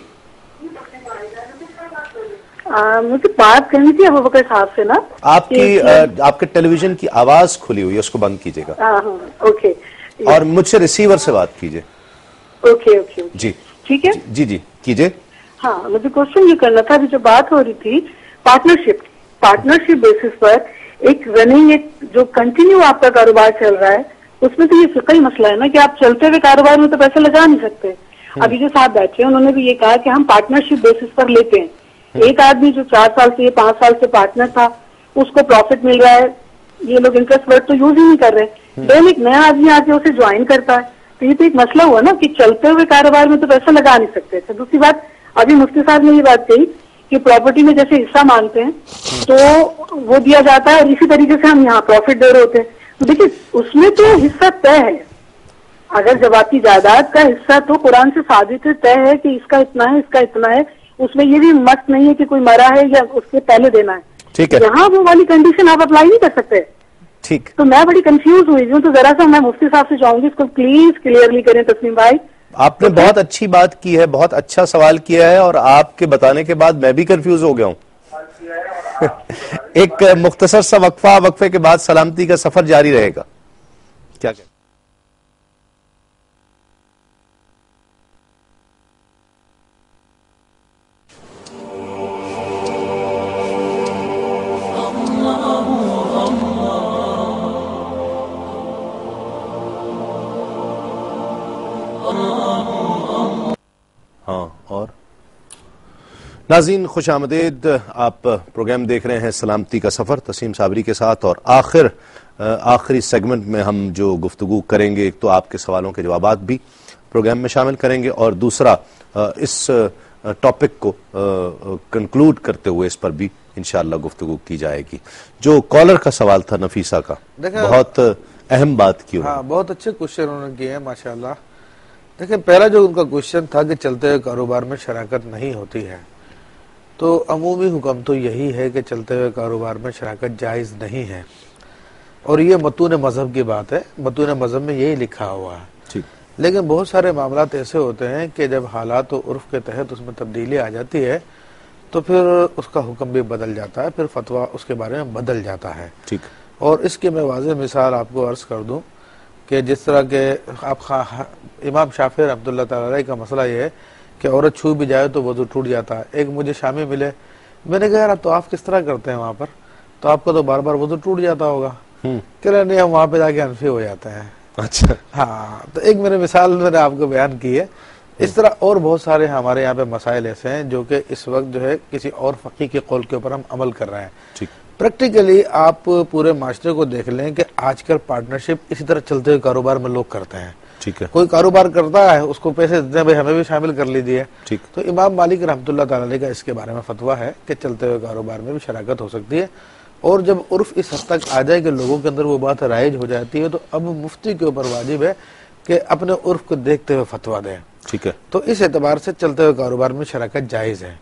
مجھے بات کرنی تھی ابو بکر صاحب سے نا. آپ کے ٹیلی ویژن کی آواز کھلی ہوئی ہے, اس کو بند کیجیے گا. ہاں, اوکے. اور مجھ سے ریسیور سے بات کیجیے. اوکے اوکے, جی ٹھیک ہے. جی جی کیجیے. ہاں, مجھے کوشچن یہ کرنا تھا, ابھی جو بات ہو رہی تھی پارٹنرشپ بیسس پر ایک رننگ, ایک جو کنٹینیو آپ کا کاروبار چل رہا ہے, اس میں تو یہ فقہی مسئلہ ہے نا کہ آپ چلتے ہوئے کاروبار میں تو پیسے لگا نہیں سکتے. ابھی جو صاحب بیٹھے ہیں انہوں نے بھی یہ کہا کہ ہم پارٹنرشپ بیسس پر لیتے ہیں. ایک آدمی جو 4 سال سے 5 سال سے پارٹنر تھا, اس کو پروفٹ مل رہا ہے, یہ لوگ انٹرسٹ ورڈ تو یوز ہی نہیں کر رہے. دین ایک نیا آدمی آ کے اسے جوائن کرتا ہے, تو یہ تو ایک مسئلہ ہوا نا کہ چلتے ہوئے کاروبار میں تو پیسہ لگا نہیں سکتے. دوسری بات, ابھی مفتی صاحب نے یہ بات کہی کہ پراپرٹی میں جیسے حصہ مانگتے ہیں تو وہ دیا جاتا ہے, اور اسی طریقے سے ہم یہاں پروفٹ دے رہے ہوتے ہیں. تو دیکھیے اس میں تو حصہ طے ہے. اگر جواتی جائیداد کا حصہ تو قرآن سے ثابت طے ہے کہ اس کا اتنا ہے, اس کا اتنا ہے. اس میں یہ بھی مست نہیں ہے کہ کوئی مرا ہے یا اس کے پہلے دینا ہے. ٹھیک ہے, یہاں وہ والی کنڈیشن آپ اپلائی نہیں کر سکتے. ٹھیک. تو میں بڑی کنفیوز ہوئی ہوں, تو ذرا سا میں مفتی صاحب سے چاہوں گی اس کو پلیز کلیئرلی کریں تسلیم بھائی. آپ نے بہت اچھی بات کی ہے, بہت اچھا سوال کیا ہے, اور آپ کے بتانے کے بعد میں بھی کنفیوز ہو گیا ہوں. ایک مختصر سا وقفے کے بعد سلامتی کا سفر جاری رہے گا. کیا کہتے ہیں؟ ہاں, اور ناظرین خوش آمدید. آپ پروگرام دیکھ رہے ہیں سلامتی کا سفر تسلیم صابری کے ساتھ, اور آخری سیگمنٹ میں ہم جو گفتگو کریں گے, ایک تو آپ کے سوالوں کے جوابات بھی پروگرام میں شامل کریں گے, اور دوسرا اس ٹاپک کو کنکلوڈ کرتے ہوئے اس پر بھی انشاءاللہ گفتگو کی جائے گی. جو کالر کا سوال تھا نفیسہ کا, بہت اہم بات کی. ہاں, بہت اچھے کوشچن انہوں نے کیے ہیں ماشاءاللہ. دیکھیں, پہلا جو ان کا کوشچن تھا کہ چلتے ہوئے کاروبار میں شراکت نہیں ہوتی ہے, تو عمومی حکم تو یہی ہے کہ چلتے ہوئے کاروبار میں شراکت جائز نہیں ہے, اور یہ متون مذہب کی بات ہے, متون مذہب میں یہی لکھا ہوا ہے. لیکن بہت سارے معاملات ایسے ہوتے ہیں کہ جب حالات و عرف کے تحت اس میں تبدیلی آ جاتی ہے تو پھر اس کا حکم بھی بدل جاتا ہے, پھر فتویٰ اس کے بارے میں بدل جاتا ہے. اور اس کی میں واضح مثال آپ کو عرض کر دوں کہ جس طرح کے آپ امام شافعی رحمۃ اللہ تعالی علیہ کا مسئلہ یہ ہے کہ عورت چھو بھی جائے تو وضو ٹوٹ جاتا ہے. ایک مجھے شامی ملے, میں نے کہا یار تو آپ کس طرح کرتے ہیں وہاں پر, تو آپ کا تو بار بار وضو ٹوٹ جاتا ہوگا. کہہ رہے نہیں, ہم وہاں پہ جا کے حنفی ہو جاتے ہیں. اچھا, ہاں, تو ایک میرے مثال میں نے آپ کو بیان کی ہے. اس طرح اور بہت سارے ہمارے یہاں پہ مسائل ایسے ہیں جو کہ اس وقت جو ہے کسی اور فقیہ کے قول کے اوپر ہم عمل کر رہے ہیں. پریکٹیکلی آپ پورے معاشرے کو دیکھ لیں کہ آج کل پارٹنرشپ اسی طرح چلتے ہوئے کاروبار میں لوگ کرتے ہیں. کوئی کاروبار کرتا ہے, اس کو پیسے دیتے ہیں, بھائی ہمیں بھی شامل کر لیجیے. تو امام مالک رحمۃ اللہ تعالی علیہ کا اس کے بارے میں فتویٰ ہے کہ چلتے ہوئے کاروبار میں بھی شراکت ہو سکتی ہے, اور جب عرف اس حد تک آ جائے کہ لوگوں کے اندر وہ بات رائج ہو جاتی ہے تو اب مفتی کے اوپر واجب ہے کہ اپنے عرف کو دیکھتے ہوئے فتویٰ دیں. تو اس اعتبار سے چلتے ہوئے کاروبار میں شراکت جائز ہے.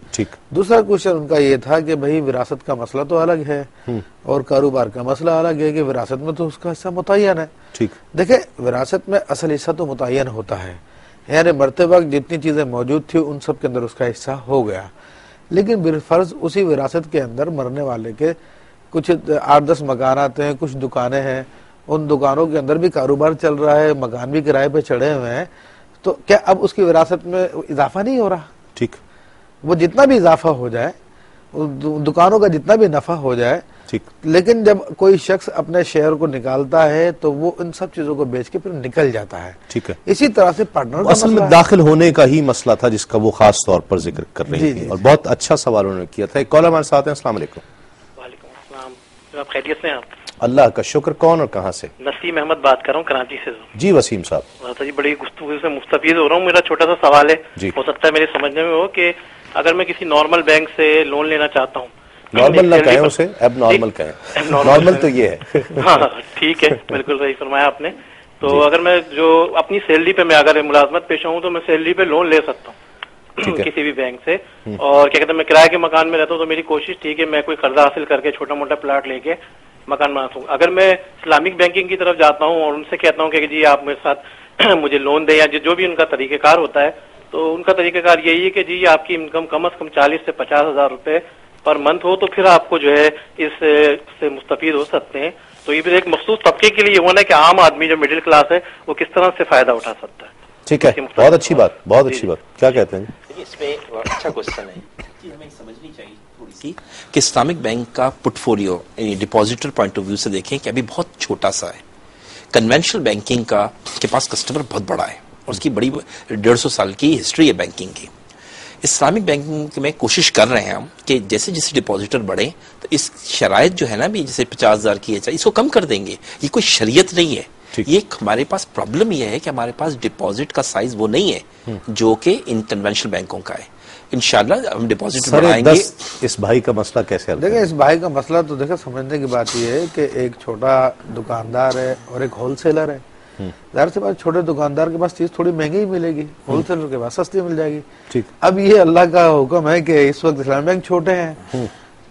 دوسرا کوشچن ان کا یہ تھا کہ بھئی وراثت کا مسئلہ تو الگ ہے اور کاروبار کا مسئلہ الگ ہے, کہ وراثت میں تو اس کا حصہ متعین ہے. دیکھیں, وراثت میں اصل حصہ تو متعین ہوتا ہے, یعنی مرتے وقت جتنی چیزیں موجود تھی ان سب کے اندر اس کا حصہ ہو گیا. لیکن بالفرض اسی وراثت کے اندر مرنے والے کے کچھ 8-10 مکانات ہیں, کچھ دکانیں ہیں, ان دکانوں کے اندر بھی کاروبار چل رہا ہے, مکان بھی کرائے پہ چڑھے ہوئے ہیں, تو کیا اب اس کی وراثت میں اضافہ نہیں ہو رہا؟ وہ جتنا بھی اضافہ ہو جائے, دکانوں کا جتنا بھی نفع ہو جائے, لیکن جب کوئی شخص اپنے شیئر کو نکالتا ہے تو وہ ان سب چیزوں کو بیچ کے پھر نکل جاتا ہے. اسی طرح سے پارٹنر اصل میں داخل ہونے کا ہی مسئلہ تھا جس کا وہ خاص طور پر ذکر کر رہی تھی, اور بہت اچھا سوال انہوں نے کیا تھا. ایک کالر ہمارے ساتھ ہیں. السلام علیکم. وعلیکم السلام. آپ خیریت سے ہیں؟ آپ اللہ کا شکر. کون اور کہاں سے؟ نسیم احمد بات کر رہا ہوں کراچی سے. جی وسیم صاحب. جی بڑی گفتگو سے مستفید ہو رہا ہوں. میرا چھوٹا سا سوال ہے, ہو سکتا ہے میرے سمجھنے میں ہو کہ اگر میں کسی نارمل بینک سے لون لینا چاہتا ہوں, نارمل نہ کہیں اسے, اب نارمل کہیں, نارمل تو یہ ہے. ہاں ٹھیک ہے, بالکل صحیح فرمایا آپ نے. تو اگر میں جو اپنی سیلری پہ میں اگر ملازمت پیشہ ہوں تو میں سیلری پہ لون لے سکتا ہوں کسی بھی بینک سے, اور کیا کہتے ہیں میں کرائے کے مکان میں رہتا ہوں تو میری کوشش تھی کہ میں کوئی قرضہ حاصل کر کے چھوٹا موٹا پلاٹ لے کے مکان بنا سکوں. اگر میں اسلامک بینکنگ کی طرف جاتا ہوں اور ان سے کہتا ہوں کہ جی آپ میرے ساتھ مجھے لون دیں, یا جو بھی ان کا طریقہ کار ہوتا ہے, تو ان کا طریقہ کار یہی ہے کہ جی آپ کی انکم کم از کم 40 سے 50 ہزار روپے پر منتھ ہو تو پھر آپ کو جو ہے اس سے مستفید ہو سکتے ہیں. تو یہ بھی ایک مخصوص طبقے کے لیے ہونا ہے کہ عام آدمی جو مڈل کلاس ہے وہ کس طرح سے فائدہ اٹھا سکتا ہے. ٹھیک ہے, بہت اچھی بات, بہت اچھی بات. کیا کہتے ہیں؟ اس میں اچھا کوشچن ہے کہ ہمیں سمجھنی چاہیے تھوڑی سی کہ اسلامک بینک کا پورٹ فولیو یعنی ڈپازیٹر پوائنٹ آف ویو سے دیکھیں کہ ابھی بہت چھوٹا سا ہے. کنونشنل بینکنگ کا کے پاس کسٹمر بہت بڑا ہے اور اس کی بڑی 150 سال کی ہسٹری ہے بینکنگ کی. اسلامک بینکنگ میں کوشش کر رہے ہیں ہم کہ جیسے جیسے ڈپازیٹر بڑھیں تو اس شرائط جو ہے نا بھی جیسے 50,000 کی ہے اس کو کم کر دیں گے. یہ کوئی شریعت نہیں ہے, یہ ہمارے پاس پرابلم یہ ہے کہ ہمارے پاس ڈپازٹ کا سائز وہ نہیں ہے جو کہ ان کنونشنل بینکوں کا ہے. انشاءاللہ ہم ڈپازٹ بڑھائیں گے. اس بھائی کا مسئلہ کیسے حل؟ دیکھیں, اس بھائی کا مسئلہ تو دیکھیں سمجھنے کی بات یہ ہے کہ ایک چھوٹا دکاندار ہے اور ایک ہول سیلر ہے. ظاہر سی بات, چھوٹے دکاندار کے پاس چیز تھوڑی مہنگی ہی ملے گی, ہول سیلر کے پاس سستی مل جائے گی. اب یہ اللہ کا حکم ہے کہ اس وقت اسلامی بینک چھوٹے ہیں,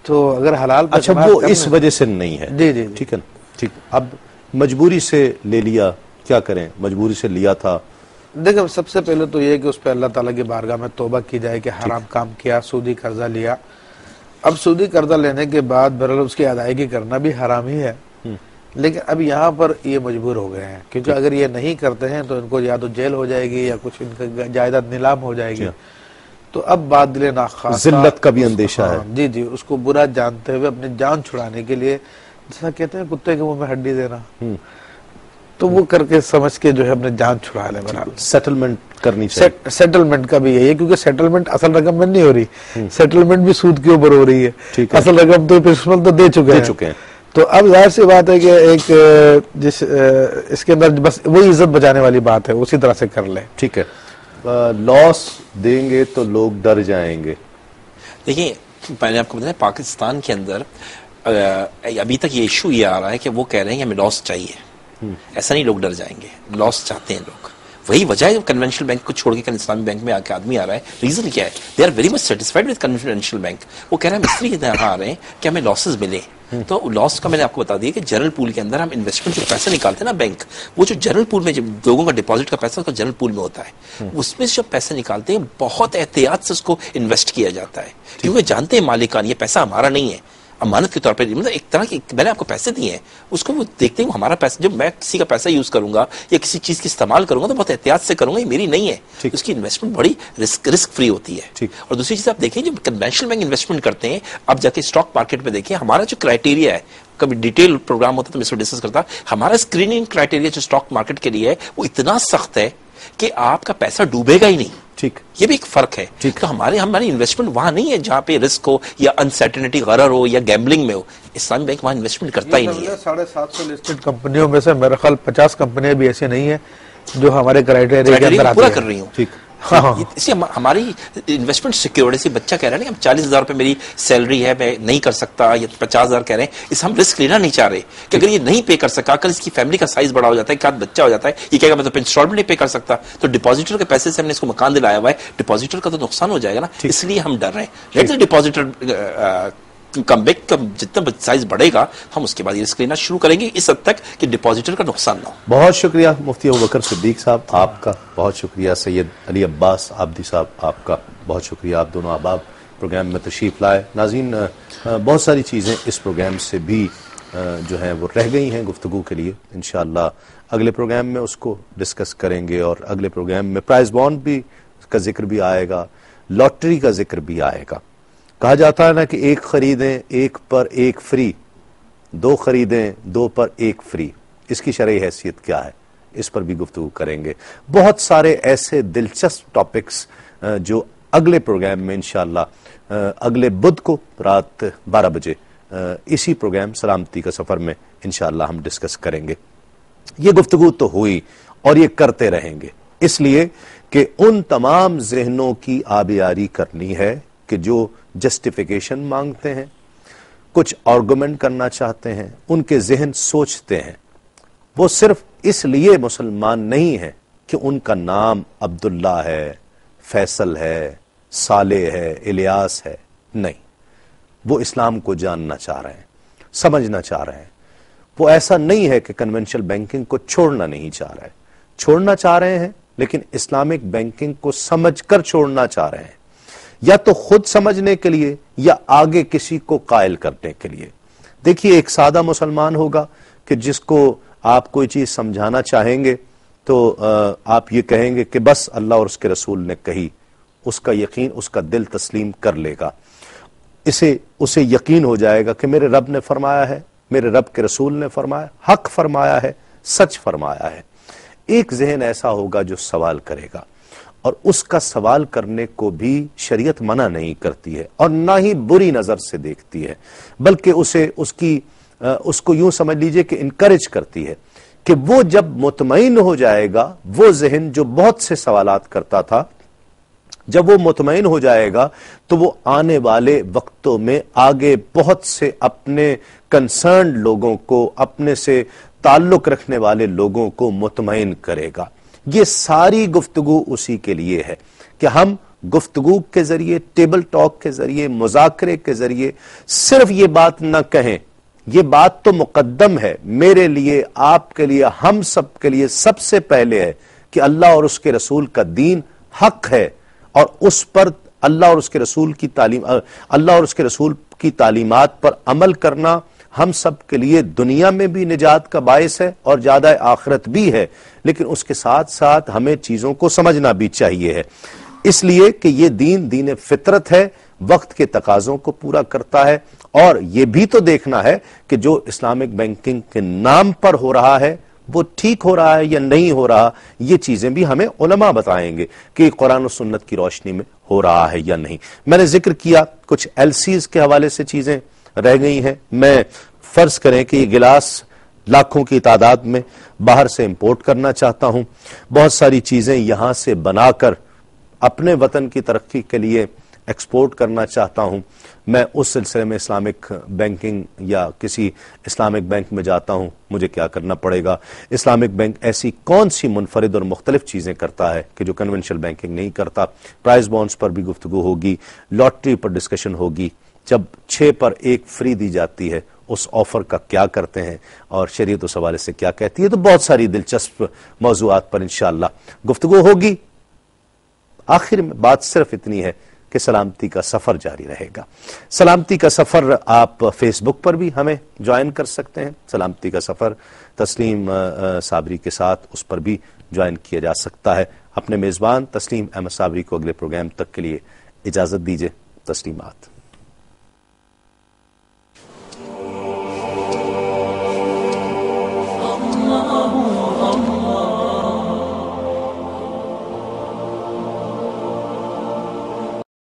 تو اگر حلال, اچھا وہ اس وجہ سے نہیں ہے. جی جی ٹھیک ہے نا, جی جی, اس وجہ سے نہیں ہے. ٹھیک. اب مجبوری سے لے لیا, کیا کریں؟ مجبوری سے لیا تھا. دیکھیں سب سے پہلے تو یہ کہ اس پہ اللہ تعالیٰ کی بارگاہ میں توبہ کی جائے کہ حرام کام کیا, سودی قرضہ لیا. اب سودی قرضہ لینے کے بعد بہرحال اس کی ادائیگی کرنا بھی حرام ہی ہے, لیکن اب یہاں پر یہ مجبور ہو گئے ہیں, کیونکہ اگر یہ نہیں کرتے ہیں تو ان کو یا تو جیل ہو جائے گی یا کچھ ان کا جائیداد نیلام ہو جائے گی. تو اب بات دل ناخواستہ ذلت کا بھی اندیشہ ہے. جی جی, اس کو برا جانتے ہوئے اپنی جان چھڑانے کے لیے, جیسا کہتے ہیں کتے کے منہ میں ہڈی دینا, تو وہ کر کے سمجھ کے جو ہے اپنے جان چھڑا لے. سیٹلمنٹ کرنی چاہیے. سیٹلمنٹ کا بھی یہی ہے, کیونکہ سیٹلمنٹ اصل رقم میں نہیں ہو رہی, سیٹلمنٹ بھی سود کے اوپر ہو رہی ہے. اصل رقم تو پرنسپل تو دے چکے ہیں. تو اب ظاہر سی بات ہے کہ ایک اس کے اندر بس وہی عزت بچانے والی بات ہے, اسی طرح سے کر لیں. ٹھیک ہے. لاس دیں گے تو لوگ ڈر جائیں گے. دیکھیے پہلے آپ کو بتائیں, پاکستان کے اندر ابھی تک یہ ایشو یہ آ رہا ہے کہ وہ کہہ رہے ہیں کہ ہمیں لاس چاہیے. ایسا نہیں, لوگ ڈر جائیں گے, لاس چاہتے ہیں لوگ. وہی وجہ ہے کنونشنل بینک کو چھوڑ کے اسلامی بینک میں آ کے آدمی آ رہا ہے. ریزن کیا ہے؟ They are very much satisfied with conventional bank. وہ کہہ رہے ہیں ہم اس لیے یہاں آ رہے ہیں کہ ہمیں لاسز ملے. تو لاس کا میں نے آپ کو بتا دیا کہ جنرل پول کے اندر ہم انویسٹمنٹ جو پیسے نکالتے ہیں نا بینک, وہ جو جنرل پول میں جب لوگوں کا ڈپازٹ کا پیسہ جنرل پول میں ہوتا ہے, اس میں سے جب پیسے نکالتے ہیں بہت احتیاط سے اس کو انویسٹ کیا جاتا ہے, کیونکہ جانتے ہیں مالکان یہ پیسہ ہمارا نہیں ہے, امانت کے طور پہ, مطلب ایک طرح کی میں نے آپ کو پیسے دیے ہیں, اس کو وہ دیکھتے ہیں وہ ہمارا پیسہ, جب میں کسی کا پیسہ یوز کروں گا یا کسی چیز کی استعمال کروں گا تو بہت احتیاط سے کروں گا, یہ میری نہیں ہے. اس کی انویسٹمنٹ بڑی رسک فری ہوتی ہے. اور دوسری چیز آپ دیکھیں جب کنونشنل بینک انویسٹمنٹ کرتے ہیں, اب جا کے اسٹاک مارکیٹ میں دیکھیں ہمارا جو کرائٹیریا ہے, کبھی ڈیٹیل پروگرام ہوتا ہے تو میں اس کو ڈسکس کرتا, ہمارا اسکریننگ کرائٹیریا جو اسٹاک مارکیٹ کے لیے ہے وہ اتنا سخت ہے کہ آپ کا پیسہ ڈوبے گا ہی نہیں. ٹھیک, یہ بھی ایک فرق ہے. تو ہماری انویسٹمنٹ وہاں نہیں ہے جہاں پہ رسک ہو یا انسرٹنٹی, غرر ہو یا گیمبلنگ میں ہو. اسلامی بینک وہاں انویسٹمنٹ کرتا ہی نہیں ہے. 750 لسٹڈ کمپنیوں میں سے میرا خیال 50 کمپنیاں بھی ایسی نہیں ہیں جو ہمارے کرائٹیریا کے اندر پورا کر رہی ہوں. ٹھیک, اس لیے ہماری انویسٹمنٹ سیکورٹی سے بچہ کہہ رہا ہے کہ 40,000 روپے میری سیلری ہے, میں نہیں کر سکتا, یا 50,000 کہہ رہے ہیں, اس ہم رسک لینا نہیں چاہ رہے کہ اگر یہ نہیں پے کر سکا, کل اس کی فیملی کا سائز بڑا ہو جاتا ہے, ایک آدھ بچہ ہو جاتا ہے, یہ کہے گا میں تو انسٹالمنٹ نہیں پے کر سکتا, تو ڈپازیٹر کے پیسے سے ہم نے اس کو مکان دلایا ہوا ہے, ڈپازیٹر کا تو نقصان ہو جائے گا نا, اس لیے ہم ڈر رہے ہیں. Let the depositor come back کا جتنا سائز بڑھے گا ہم اس کے بعد یہ رسک لینا شروع کریں گے, اس حد تک کہ ڈپازیٹر کا نقصان نہ ہو. بہت شکریہ مفتی ابوبکر صدیق صاحب آپ کا, بہت شکریہ سید علی عباس عابدی صاحب آپ کا, بہت شکریہ. آپ دونوں احباب پروگرام میں تشریف لائے. ناظرین بہت ساری چیزیں اس پروگرام سے بھی جو ہیں وہ رہ گئی ہیں گفتگو کے لیے, انشاءاللہ اگلے پروگرام میں اس کو ڈسکس کریں گے, اور اگلے پروگرام میں پرائز بانڈ بھی کا ذکر بھی آئے گا, لاٹری کا ذکر بھی آئے گا. کہا جاتا ہے نا کہ 1 خریدیں 1 پر 1 فری, 2 خریدیں 2 پر 1 فری. اس کی شرعی حیثیت کیا ہے, اس پر بھی گفتگو کریں گے. بہت سارے ایسے دلچسپ ٹاپکس جو اگلے پروگرام میں انشاءاللہ اگلے بدھ کو رات 12 بجے اسی پروگرام سلامتی کا سفر میں انشاءاللہ ہم ڈسکس کریں گے. یہ گفتگو تو ہوئی اور یہ کرتے رہیں گے, اس لیے کہ ان تمام ذہنوں کی آبیاری کرنی ہے کہ جو جسٹیفیکیشن مانگتے ہیں, کچھ آرگومنٹ کرنا چاہتے ہیں, ان کے ذہن سوچتے ہیں, وہ صرف اس لیے مسلمان نہیں ہیں کہ ان کا نام عبداللہ ہے, فیصل ہے, صالح ہے, الیاس ہے. نہیں, وہ اسلام کو جاننا چاہ رہے ہیں, سمجھنا چاہ رہے ہیں. وہ ایسا نہیں ہے کہ کنونشنل بینکنگ کو چھوڑنا نہیں چاہ رہے, چھوڑنا چاہ رہے ہیں, لیکن اسلامک بینکنگ کو سمجھ کر چھوڑنا چاہ رہے ہیں, یا تو خود سمجھنے کے لیے یا آگے کسی کو قائل کرنے کے لیے. دیکھیے ایک سادہ مسلمان ہوگا کہ جس کو آپ کوئی چیز سمجھانا چاہیں گے تو آپ یہ کہیں گے کہ بس اللہ اور اس کے رسول نے کہی, اس کا یقین, اس کا دل تسلیم کر لے گا, اسے یقین ہو جائے گا کہ میرے رب نے فرمایا ہے, میرے رب کے رسول نے فرمایا, حق فرمایا ہے, سچ فرمایا ہے. ایک ذہن ایسا ہوگا جو سوال کرے گا, اور اس کا سوال کرنے کو بھی شریعت منع نہیں کرتی ہے اور نہ ہی بری نظر سے دیکھتی ہے, بلکہ اس کو یوں سمجھ لیجئے کہ انکریج کرتی ہے کہ وہ جب مطمئن ہو جائے گا, وہ ذہن جو بہت سے سوالات کرتا تھا, جب وہ مطمئن ہو جائے گا تو وہ آنے والے وقتوں میں آگے بہت سے اپنے کنسرنڈ لوگوں کو, اپنے سے تعلق رکھنے والے لوگوں کو مطمئن کرے گا. یہ ساری گفتگو اسی کے لیے ہے کہ ہم گفتگو کے ذریعے, ٹیبل ٹاک کے ذریعے, مذاکرے کے ذریعے صرف یہ بات نہ کہیں یہ بات تو مقدم ہے میرے لیے، آپ کے لیے، ہم سب کے لیے سب سے پہلے ہے کہ اللہ اور اس کے رسول کا دین حق ہے، اور اس پر اللہ اور اس کے رسول کی تعلیم، اللہ اور اس کے رسول کی تعلیمات پر عمل کرنا ہم سب کے لیے دنیا میں بھی نجات کا باعث ہے اور زیادہ آخرت بھی ہے، لیکن اس کے ساتھ ساتھ ہمیں چیزوں کو سمجھنا بھی چاہیے ہے، اس لیے کہ یہ دین فطرت ہے، وقت کے تقاضوں کو پورا کرتا ہے، اور یہ بھی تو دیکھنا ہے کہ جو اسلامک بینکنگ کے نام پر ہو رہا ہے وہ ٹھیک ہو رہا ہے یا نہیں ہو رہا، یہ چیزیں بھی ہمیں علماء بتائیں گے کہ قرآن و سنت کی روشنی میں ہو رہا ہے یا نہیں۔ میں نے ذکر کیا کچھ LCs کے حوالے سے چیزیں رہ گئی ہیں، میں فرض کریں کہ یہ گلاس لاکھوں کی تعداد میں باہر سے امپورٹ کرنا چاہتا ہوں، بہت ساری چیزیں یہاں سے بنا کر اپنے وطن کی ترقی کے لیے ایکسپورٹ کرنا چاہتا ہوں، میں اس سلسلے میں اسلامک بینکنگ یا کسی اسلامک بینک میں جاتا ہوں، مجھے کیا کرنا پڑے گا؟ اسلامک بینک ایسی کون سی منفرد اور مختلف چیزیں کرتا ہے کہ جو کنونشنل بینکنگ نہیں کرتا؟ پرائز بانڈز پر بھی گفتگو ہوگی، لاٹری پر ڈسکشن ہوگی، جب 6 پر 1 فری دی جاتی ہے اس آفر کا کیا کرتے ہیں اور شریعت اس حوالے سے کیا کہتی ہے، تو بہت ساری دلچسپ موضوعات پر انشاءاللہ گفتگو ہوگی۔ آخر میں بات صرف اتنی ہے کہ سلامتی کا سفر جاری رہے گا۔ سلامتی کا سفر آپ فیس بک پر بھی ہمیں جوائن کر سکتے ہیں، سلامتی کا سفر تسلیم صابری کے ساتھ اس پر بھی جوائن کیا جا سکتا ہے۔ اپنے میزبان تسلیم احمد صابری کو اگلے پروگرام تک کے لیے اجازت دیجیے، تسلیمات۔